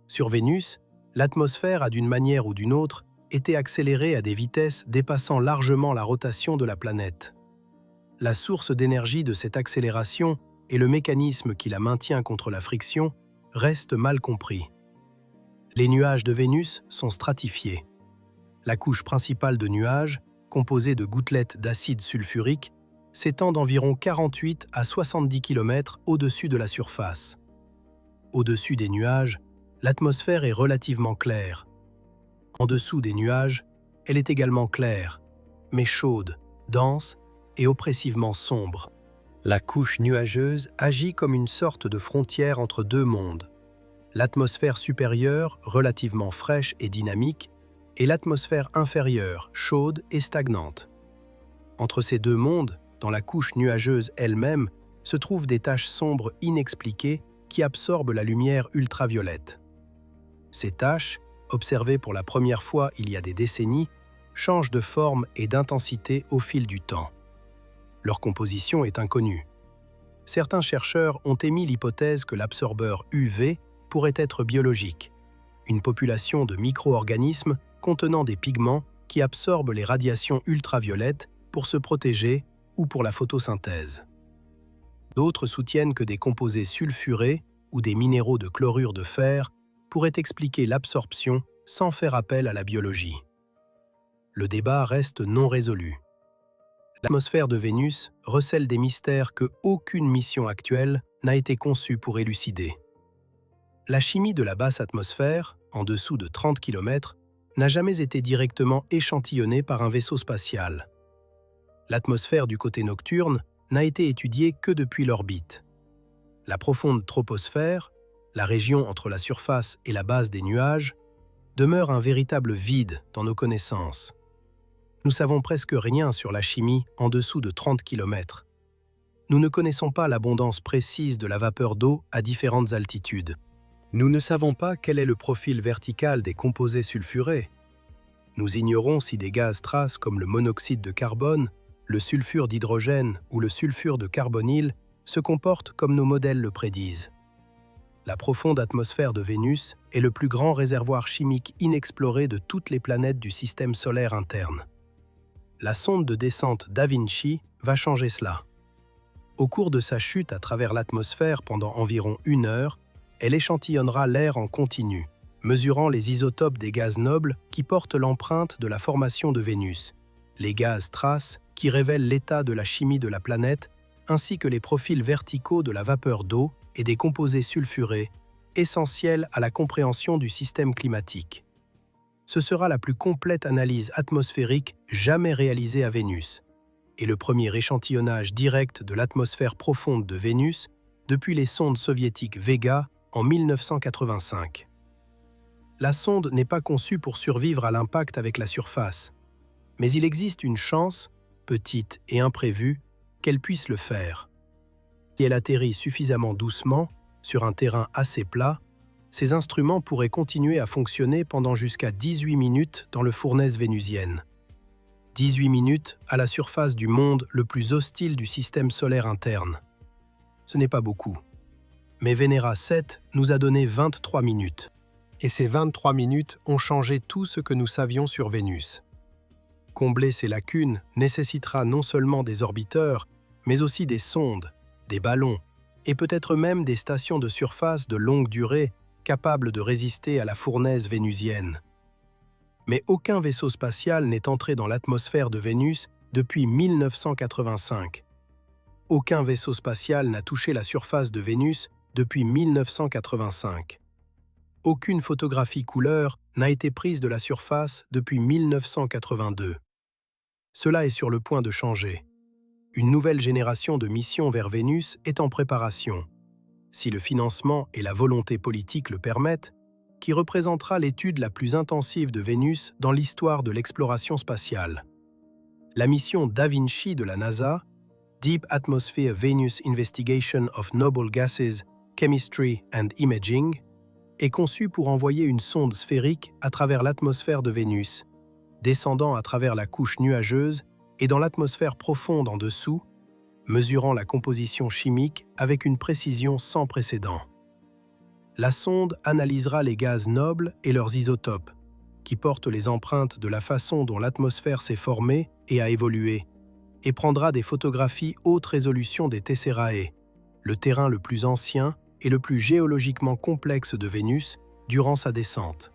Sur Vénus, l'atmosphère a d'une manière ou d'une autre été accélérée à des vitesses dépassant largement la rotation de la planète. La source d'énergie de cette accélération et le mécanisme qui la maintient contre la friction restent mal compris. Les nuages de Vénus sont stratifiés. La couche principale de nuages, composée de gouttelettes d'acide sulfurique, s'étend d'environ 48 à 70 km au-dessus de la surface. Au-dessus des nuages, l'atmosphère est relativement claire. En dessous des nuages, elle est également claire, mais chaude, dense et oppressivement sombre. La couche nuageuse agit comme une sorte de frontière entre deux mondes. L'atmosphère supérieure, relativement fraîche et dynamique, et l'atmosphère inférieure, chaude et stagnante. Entre ces deux mondes, dans la couche nuageuse elle-même, se trouvent des taches sombres inexpliquées qui absorbent la lumière ultraviolette. Ces taches, observées pour la première fois il y a des décennies, changent de forme et d'intensité au fil du temps. Leur composition est inconnue. Certains chercheurs ont émis l'hypothèse que l'absorbeur UV pourrait être biologique, une population de micro-organismes contenant des pigments qui absorbent les radiations ultraviolettes pour se protéger ou pour la photosynthèse. D'autres soutiennent que des composés sulfurés ou des minéraux de chlorure de fer pourraient expliquer l'absorption sans faire appel à la biologie. Le débat reste non résolu. L'atmosphère de Vénus recèle des mystères que aucune mission actuelle n'a été conçue pour élucider. La chimie de la basse atmosphère, en dessous de 30 km, n'a jamais été directement échantillonnée par un vaisseau spatial. L'atmosphère du côté nocturne n'a été étudiée que depuis l'orbite. La profonde troposphère, la région entre la surface et la base des nuages, demeure un véritable vide dans nos connaissances. Nous savons presque rien sur la chimie en dessous de 30 km. Nous ne connaissons pas l'abondance précise de la vapeur d'eau à différentes altitudes. Nous ne savons pas quel est le profil vertical des composés sulfurés. Nous ignorons si des gaz traces comme le monoxyde de carbone, le sulfure d'hydrogène ou le sulfure de carbonyle se comportent comme nos modèles le prédisent. La profonde atmosphère de Vénus est le plus grand réservoir chimique inexploré de toutes les planètes du système solaire interne. La sonde de descente Da Vinci va changer cela. Au cours de sa chute à travers l'atmosphère pendant environ 1 heure, elle échantillonnera l'air en continu, mesurant les isotopes des gaz nobles qui portent l'empreinte de la formation de Vénus, les gaz traces qui révèlent l'état de la chimie de la planète, ainsi que les profils verticaux de la vapeur d'eau et des composés sulfurés, essentiels à la compréhension du système climatique. Ce sera la plus complète analyse atmosphérique jamais réalisée à Vénus, et le premier échantillonnage direct de l'atmosphère profonde de Vénus depuis les sondes soviétiques Vega en 1985. La sonde n'est pas conçue pour survivre à l'impact avec la surface, mais il existe une chance, petite et imprévue, qu'elle puisse le faire. Si elle atterrit suffisamment doucement, sur un terrain assez plat, ces instruments pourraient continuer à fonctionner pendant jusqu'à 18 minutes dans le fournaise vénusienne. 18 minutes à la surface du monde le plus hostile du système solaire interne. Ce n'est pas beaucoup. Mais Vénéra 7 nous a donné 23 minutes. Et ces 23 minutes ont changé tout ce que nous savions sur Vénus. Combler ces lacunes nécessitera non seulement des orbiteurs, mais aussi des sondes, des ballons, et peut-être même des stations de surface de longue durée capables de résister à la fournaise vénusienne. Mais aucun vaisseau spatial n'est entré dans l'atmosphère de Vénus depuis 1985. Aucun vaisseau spatial n'a touché la surface de Vénus depuis 1985. Aucune photographie couleur n'a été prise de la surface depuis 1982. Cela est sur le point de changer. Une nouvelle génération de missions vers Vénus est en préparation, si le financement et la volonté politique le permettent, qui représentera l'étude la plus intensive de Vénus dans l'histoire de l'exploration spatiale. La mission Da Vinci de la NASA, Deep Atmosphere Venus Investigation of Noble Gases, Chemistry and Imaging, est conçue pour envoyer une sonde sphérique à travers l'atmosphère de Vénus, descendant à travers la couche nuageuse et dans l'atmosphère profonde en dessous, mesurant la composition chimique avec une précision sans précédent. La sonde analysera les gaz nobles et leurs isotopes, qui portent les empreintes de la façon dont l'atmosphère s'est formée et a évolué, et prendra des photographies haute résolution des Tesserae, le terrain le plus ancien et le plus géologiquement complexe de Vénus durant sa descente.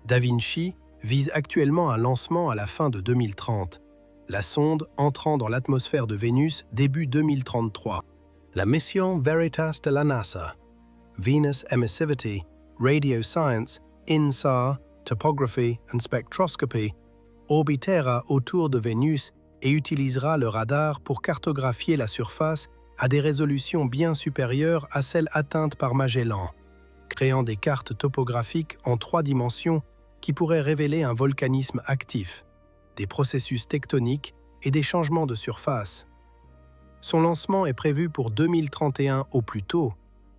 Da Vinci vise actuellement un lancement à la fin de 2030, la sonde entrant dans l'atmosphère de Vénus début 2033. La mission Veritas de la NASA, Venus Emissivity, Radio Science, INSAR, Topography and Spectroscopy, orbitera autour de Vénus et utilisera le radar pour cartographier la surface à des résolutions bien supérieures à celles atteintes par Magellan, créant des cartes topographiques en 3 dimensions qui pourraient révéler un volcanisme actif, des processus tectoniques et des changements de surface. Son lancement est prévu pour 2031 au plus tôt,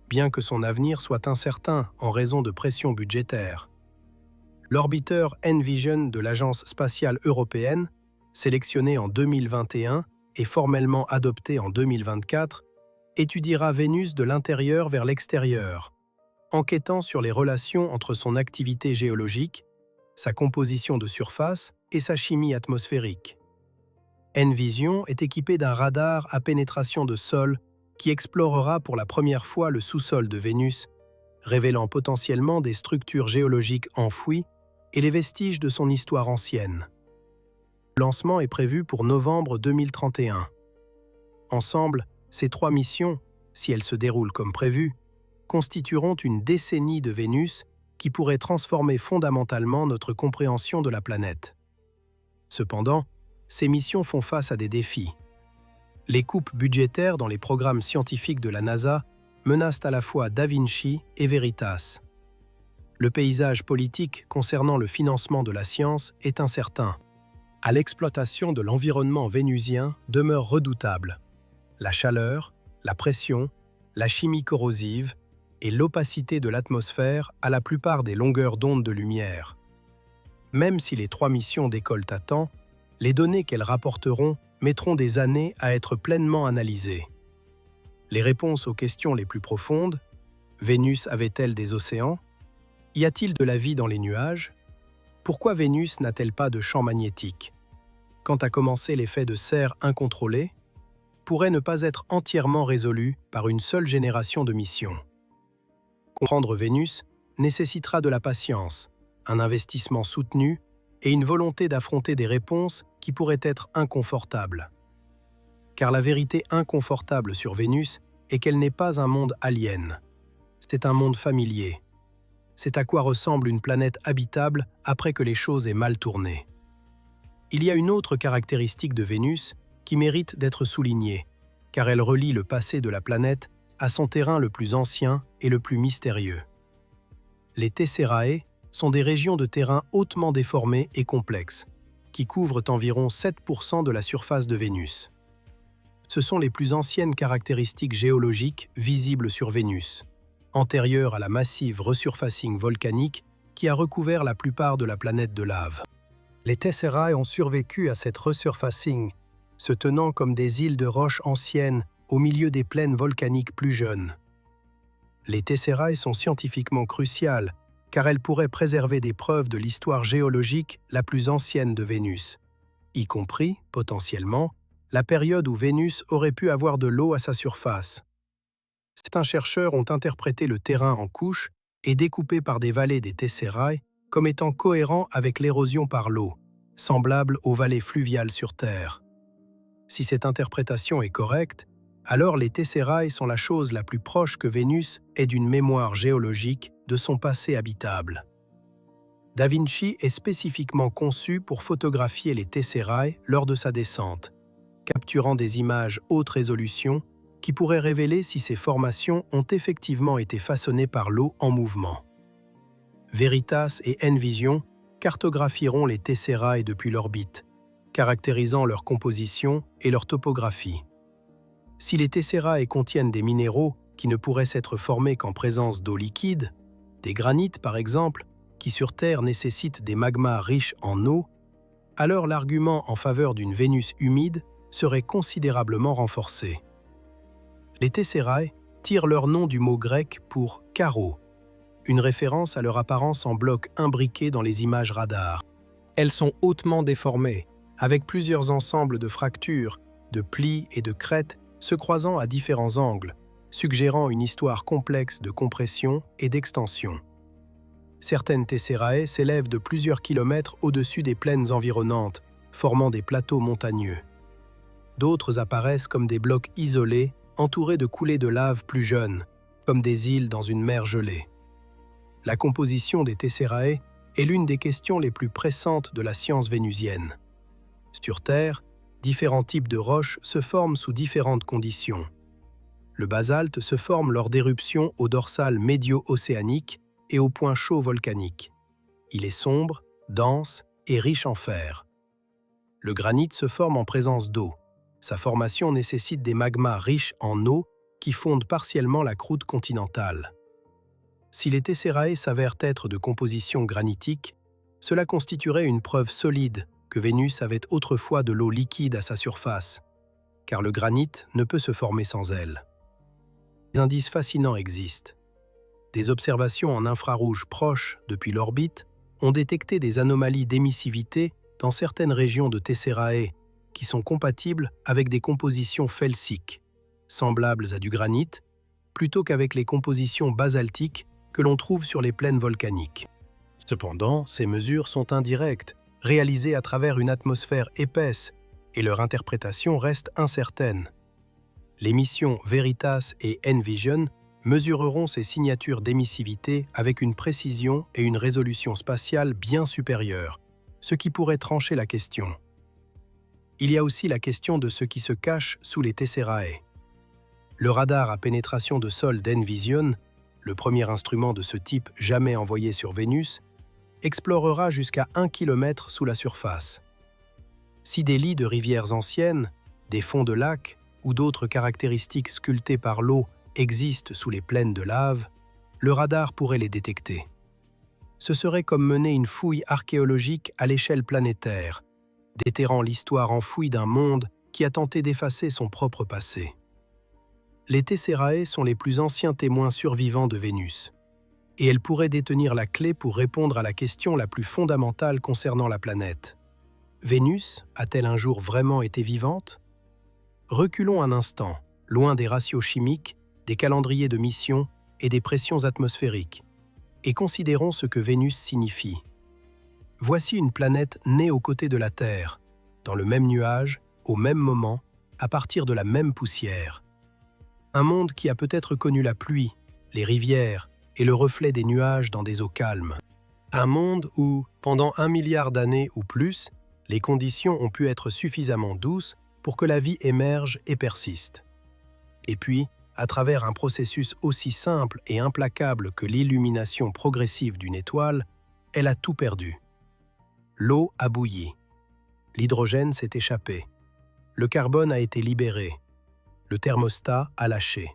bien que son avenir soit incertain en raison de pressions budgétaires. L'orbiteur Envision de l'Agence spatiale européenne, sélectionné en 2021 et formellement adopté en 2024, étudiera Vénus de l'intérieur vers l'extérieur, enquêtant sur les relations entre son activité géologique, sa composition de surface et sa chimie atmosphérique. Envision est équipé d'un radar à pénétration de sol qui explorera pour la première fois le sous-sol de Vénus, révélant potentiellement des structures géologiques enfouies et les vestiges de son histoire ancienne. Le lancement est prévu pour novembre 2031. Ensemble, ces 3 missions, si elles se déroulent comme prévu, constitueront une décennie de Vénus qui pourrait transformer fondamentalement notre compréhension de la planète. Cependant, ces missions font face à des défis. Les coupes budgétaires dans les programmes scientifiques de la NASA menacent à la fois Da Vinci et Veritas. Le paysage politique concernant le financement de la science est incertain. L'exploitation de l'environnement vénusien demeure redoutable. La chaleur, la pression, la chimie corrosive et l'opacité de l'atmosphère à la plupart des longueurs d'onde de lumière. Même si les 3 missions décollent à temps, les données qu'elles rapporteront mettront des années à être pleinement analysées. Les réponses aux questions les plus profondes – Vénus avait-elle des océans? Y a-t-il de la vie dans les nuages? Pourquoi Vénus n'a-t-elle pas de champ magnétique? Quant à commencer l'effet de serre incontrôlé, pourrait ne pas être entièrement résolu par une seule génération de missions. Comprendre Vénus nécessitera de la patience, un investissement soutenu et une volonté d'affronter des réponses qui pourraient être inconfortables. Car la vérité inconfortable sur Vénus est qu'elle n'est pas un monde alien. C'est un monde familier. C'est à quoi ressemble une planète habitable après que les choses aient mal tourné. Il y a une autre caractéristique de Vénus qui mérite d'être soulignée, car elle relie le passé de la planète à son terrain le plus ancien et le plus mystérieux. Les Tesserae sont des régions de terrain hautement déformées et complexes, qui couvrent environ 7% de la surface de Vénus. Ce sont les plus anciennes caractéristiques géologiques visibles sur Vénus, antérieures à la massive resurfacing volcanique qui a recouvert la plupart de la planète de lave. Les Tesserae ont survécu à cette resurfacing, se tenant comme des îles de roches anciennes au milieu des plaines volcaniques plus jeunes. Les Tesserae sont scientifiquement cruciales car elles pourraient préserver des preuves de l'histoire géologique la plus ancienne de Vénus, y compris, potentiellement, la période où Vénus aurait pu avoir de l'eau à sa surface. Certains chercheurs ont interprété le terrain en couches et découpé par des vallées des Tesserae comme étant cohérent avec l'érosion par l'eau, semblable aux vallées fluviales sur Terre. Si cette interprétation est correcte, alors les Tesserae sont la chose la plus proche que Vénus ait d'une mémoire géologique de son passé habitable. Da Vinci est spécifiquement conçu pour photographier les Tesserae lors de sa descente, capturant des images haute résolution qui pourraient révéler si ces formations ont effectivement été façonnées par l'eau en mouvement. Veritas et Envision cartographieront les Tesserae depuis l'orbite, caractérisant leur composition et leur topographie. Si les Tesserae contiennent des minéraux qui ne pourraient s'être formés qu'en présence d'eau liquide, des granites par exemple, qui sur Terre nécessitent des magmas riches en eau, alors l'argument en faveur d'une Vénus humide serait considérablement renforcé. Les Tesserae tirent leur nom du mot grec pour « carreau », une référence à leur apparence en blocs imbriqués dans les images radar. Elles sont hautement déformées, avec plusieurs ensembles de fractures, de plis et de crêtes se croisant à différents angles, suggérant une histoire complexe de compression et d'extension. Certaines Tesserae s'élèvent de plusieurs kilomètres au-dessus des plaines environnantes, formant des plateaux montagneux. D'autres apparaissent comme des blocs isolés, entourés de coulées de lave plus jeunes, comme des îles dans une mer gelée. La composition des Tesserae est l'une des questions les plus pressantes de la science vénusienne. Sur Terre, différents types de roches se forment sous différentes conditions. Le basalte se forme lors d'éruptions au dorsal médio-océanique et au point chaud volcanique. Il est sombre, dense et riche en fer. Le granit se forme en présence d'eau. Sa formation nécessite des magmas riches en eau qui fondent partiellement la croûte continentale. Si les tesserae s'avèrent être de composition granitique, cela constituerait une preuve solide que Vénus avait autrefois de l'eau liquide à sa surface, car le granit ne peut se former sans elle. Des indices fascinants existent. Des observations en infrarouge proches depuis l'orbite ont détecté des anomalies d'émissivité dans certaines régions de Tesserae qui sont compatibles avec des compositions felsiques, semblables à du granit, plutôt qu'avec les compositions basaltiques que l'on trouve sur les plaines volcaniques. Cependant, ces mesures sont indirectes, réalisées à travers une atmosphère épaisse, et leur interprétation reste incertaine. Les missions Veritas et Envision mesureront ces signatures d'émissivité avec une précision et une résolution spatiale bien supérieures, ce qui pourrait trancher la question. Il y a aussi la question de ce qui se cache sous les Tesserae. Le radar à pénétration de sol d'Envision, le premier instrument de ce type jamais envoyé sur Vénus, explorera jusqu'à 1 km sous la surface. Si des lits de rivières anciennes, des fonds de lacs ou d'autres caractéristiques sculptées par l'eau existent sous les plaines de lave, le radar pourrait les détecter. Ce serait comme mener une fouille archéologique à l'échelle planétaire, déterrant l'histoire enfouie d'un monde qui a tenté d'effacer son propre passé. Les Tesserae sont les plus anciens témoins survivants de Vénus, et elles pourraient détenir la clé pour répondre à la question la plus fondamentale concernant la planète. Vénus a-t-elle un jour vraiment été vivante? Reculons un instant, loin des ratios chimiques, des calendriers de mission et des pressions atmosphériques, et considérons ce que Vénus signifie. Voici une planète née aux côtés de la Terre, dans le même nuage, au même moment, à partir de la même poussière. Un monde qui a peut-être connu la pluie, les rivières et le reflet des nuages dans des eaux calmes. Un monde où, pendant 1 milliard d'années ou plus, les conditions ont pu être suffisamment douces pour que la vie émerge et persiste. Et puis, à travers un processus aussi simple et implacable que l'illumination progressive d'une étoile, elle a tout perdu. L'eau a bouilli. L'hydrogène s'est échappé. Le carbone a été libéré. Le thermostat a lâché.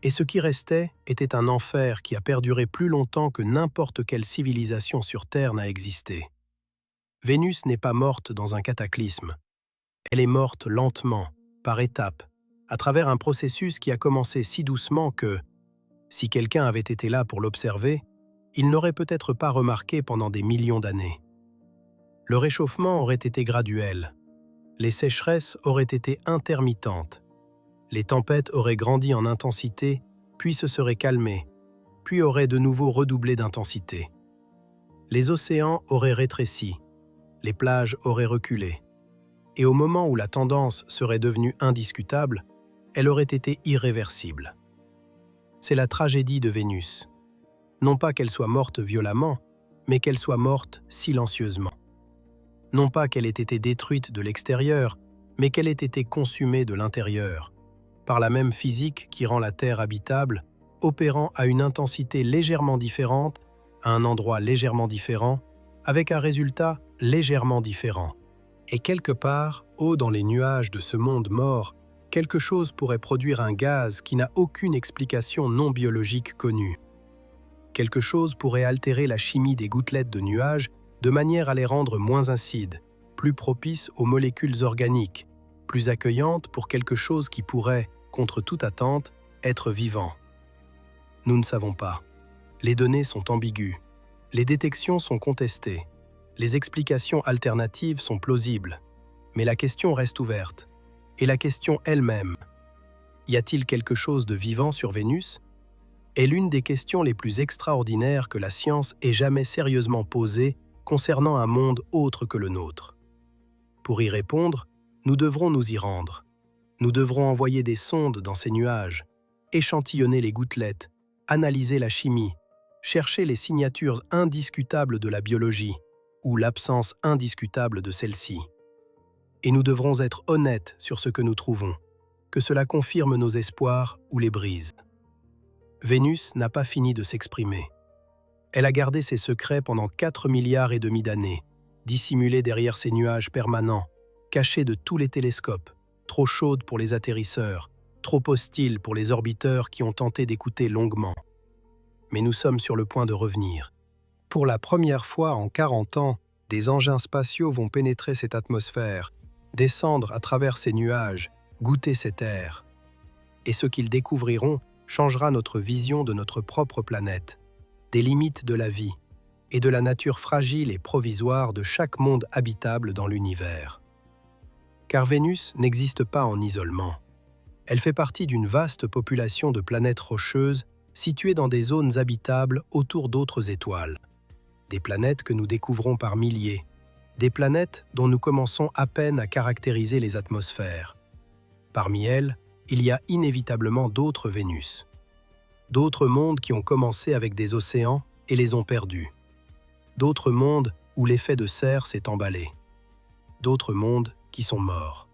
Et ce qui restait était un enfer qui a perduré plus longtemps que n'importe quelle civilisation sur Terre n'a existé. Vénus n'est pas morte dans un cataclysme. Elle est morte lentement, par étapes, à travers un processus qui a commencé si doucement que, si quelqu'un avait été là pour l'observer, il n'aurait peut-être pas remarqué pendant des millions d'années. Le réchauffement aurait été graduel. Les sécheresses auraient été intermittentes. Les tempêtes auraient grandi en intensité, puis se seraient calmées, puis auraient de nouveau redoublé d'intensité. Les océans auraient rétréci, les plages auraient reculé. Et au moment où la tendance serait devenue indiscutable, elle aurait été irréversible. C'est la tragédie de Vénus. Non pas qu'elle soit morte violemment, mais qu'elle soit morte silencieusement. Non pas qu'elle ait été détruite de l'extérieur, mais qu'elle ait été consumée de l'intérieur, par la même physique qui rend la Terre habitable, opérant à une intensité légèrement différente, à un endroit légèrement différent, avec un résultat légèrement différent. Et quelque part, haut dans les nuages de ce monde mort, quelque chose pourrait produire un gaz qui n'a aucune explication non biologique connue. Quelque chose pourrait altérer la chimie des gouttelettes de nuages de manière à les rendre moins acides, plus propices aux molécules organiques, plus accueillantes pour quelque chose qui pourrait, contre toute attente, être vivant. Nous ne savons pas. Les données sont ambiguës. Les détections sont contestées. Les explications alternatives sont plausibles. Mais la question reste ouverte. Et la question elle-même, y a-t-il quelque chose de vivant sur Vénus? Est l'une des questions les plus extraordinaires que la science ait jamais sérieusement posées concernant un monde autre que le nôtre. Pour y répondre, nous devrons nous y rendre. Nous devrons envoyer des sondes dans ces nuages, échantillonner les gouttelettes, analyser la chimie, chercher les signatures indiscutables de la biologie ou l'absence indiscutable de celle-ci. et nous devrons être honnêtes sur ce que nous trouvons, que cela confirme nos espoirs ou les brise. Vénus n'a pas fini de s'exprimer. Elle a gardé ses secrets pendant 4,5 milliards d'années, dissimulée derrière ses nuages permanents, cachée de tous les télescopes, trop chaude pour les atterrisseurs, trop hostile pour les orbiteurs qui ont tenté d'écouter longuement. Mais nous sommes sur le point de revenir. Pour la première fois en 40 ans, des engins spatiaux vont pénétrer cette atmosphère, descendre à travers ces nuages, goûter cet air. Et ce qu'ils découvriront changera notre vision de notre propre planète, des limites de la vie et de la nature fragile et provisoire de chaque monde habitable dans l'univers. Car Vénus n'existe pas en isolement. Elle fait partie d'une vaste population de planètes rocheuses situées dans des zones habitables autour d'autres étoiles. Des planètes que nous découvrons par milliers, des planètes dont nous commençons à peine à caractériser les atmosphères. Parmi elles, il y a inévitablement d'autres Vénus. D'autres mondes qui ont commencé avec des océans et les ont perdus. D'autres mondes où l'effet de serre s'est emballé. D'autres mondes qui sont morts.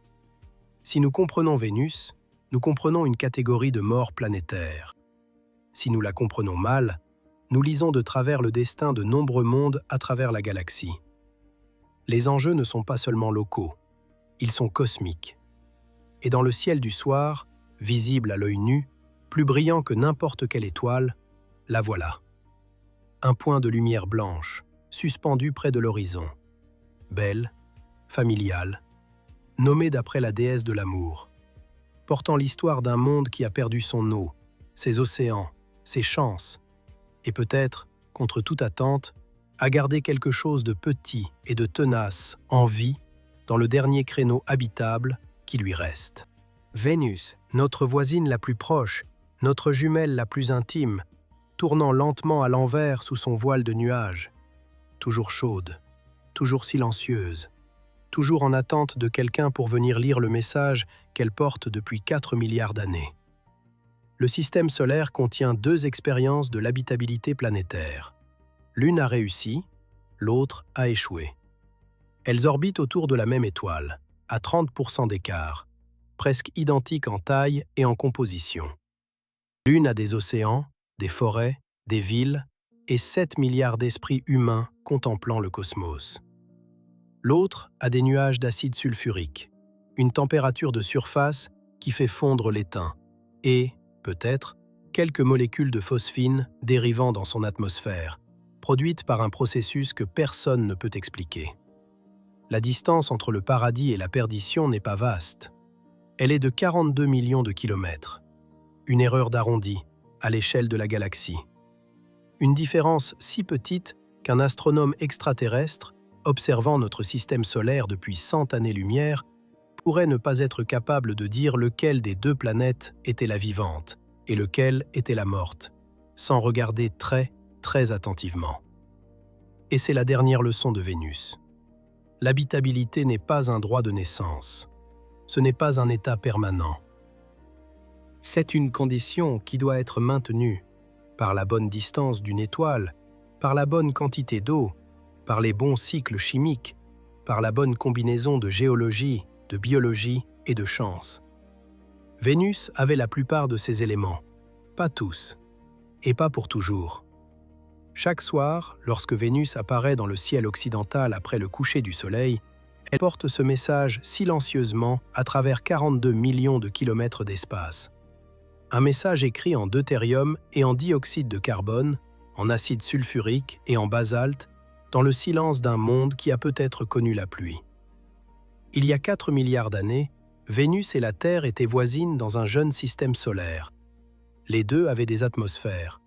Si nous comprenons Vénus, nous comprenons une catégorie de morts planétaires. Si nous la comprenons mal, nous lisons de travers le destin de nombreux mondes à travers la galaxie. Les enjeux ne sont pas seulement locaux, ils sont cosmiques. Et dans le ciel du soir, visible à l'œil nu, plus brillant que n'importe quelle étoile, la voilà. Un point de lumière blanche, suspendu près de l'horizon. Belle, familiale, nommée d'après la déesse de l'amour, portant l'histoire d'un monde qui a perdu son eau, ses océans, ses chances, et peut-être, contre toute attente, a gardé quelque chose de petit et de tenace en vie dans le dernier créneau habitable qui lui reste. Vénus, notre voisine la plus proche, notre jumelle la plus intime, tournant lentement à l'envers sous son voile de nuages, toujours chaude, toujours silencieuse, toujours en attente de quelqu'un pour venir lire le message qu'elle porte depuis 4 milliards d'années. Le système solaire contient 2 expériences de l'habitabilité planétaire. L'une a réussi, l'autre a échoué. Elles orbitent autour de la même étoile, à 30% d'écart, presque identiques en taille et en composition. L'une a des océans, des forêts, des villes et 7 milliards d'esprits humains contemplant le cosmos. L'autre a des nuages d'acide sulfurique, une température de surface qui fait fondre l'étain et, peut-être, quelques molécules de phosphine dérivant dans son atmosphère, produites par un processus que personne ne peut expliquer. La distance entre le paradis et la perdition n'est pas vaste. Elle est de 42 millions de kilomètres. Une erreur d'arrondi, à l'échelle de la galaxie. Une différence si petite qu'un astronome extraterrestre, observant notre système solaire depuis 100 années-lumière, pourrait ne pas être capable de dire lequel des 2 planètes était la vivante et lequel était la morte, sans regarder très, très attentivement. Et c'est la dernière leçon de Vénus. L'habitabilité n'est pas un droit de naissance. Ce n'est pas un état permanent. C'est une condition qui doit être maintenue par la bonne distance d'une étoile, par la bonne quantité d'eau, par les bons cycles chimiques, par la bonne combinaison de géologie, de biologie et de chance. Vénus avait la plupart de ces éléments, pas tous, et pas pour toujours. Chaque soir, lorsque Vénus apparaît dans le ciel occidental après le coucher du soleil, elle porte ce message silencieusement à travers 42 millions de kilomètres d'espace. Un message écrit en deutérium et en dioxyde de carbone, en acide sulfurique et en basalte, dans le silence d'un monde qui a peut-être connu la pluie. Il y a 4 milliards d'années, Vénus et la Terre étaient voisines dans un jeune système solaire. Les 2 avaient des atmosphères.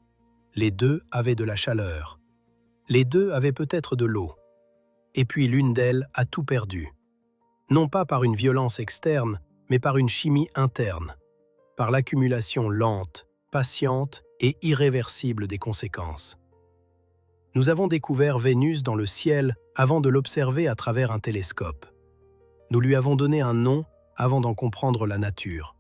Les 2 avaient de la chaleur. Les 2 avaient peut-être de l'eau. Et puis l'une d'elles a tout perdu. Non pas par une violence externe, mais par une chimie interne, par l'accumulation lente, patiente et irréversible des conséquences. Nous avons découvert Vénus dans le ciel avant de l'observer à travers un télescope. Nous lui avons donné un nom avant d'en comprendre la nature.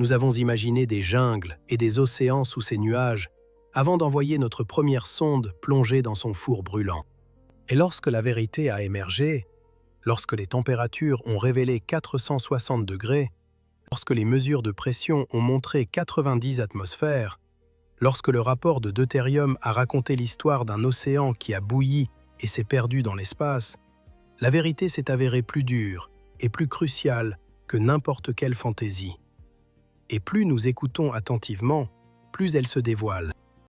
Nous avons imaginé des jungles et des océans sous ces nuages avant d'envoyer notre première sonde plonger dans son four brûlant. Et lorsque la vérité a émergé, lorsque les températures ont révélé 460 degrés, lorsque les mesures de pression ont montré 90 atmosphères, lorsque le rapport de deutérium a raconté l'histoire d'un océan qui a bouilli et s'est perdu dans l'espace, la vérité s'est avérée plus dure et plus cruciale que n'importe quelle fantaisie. Et plus nous écoutons attentivement, plus elle se dévoile.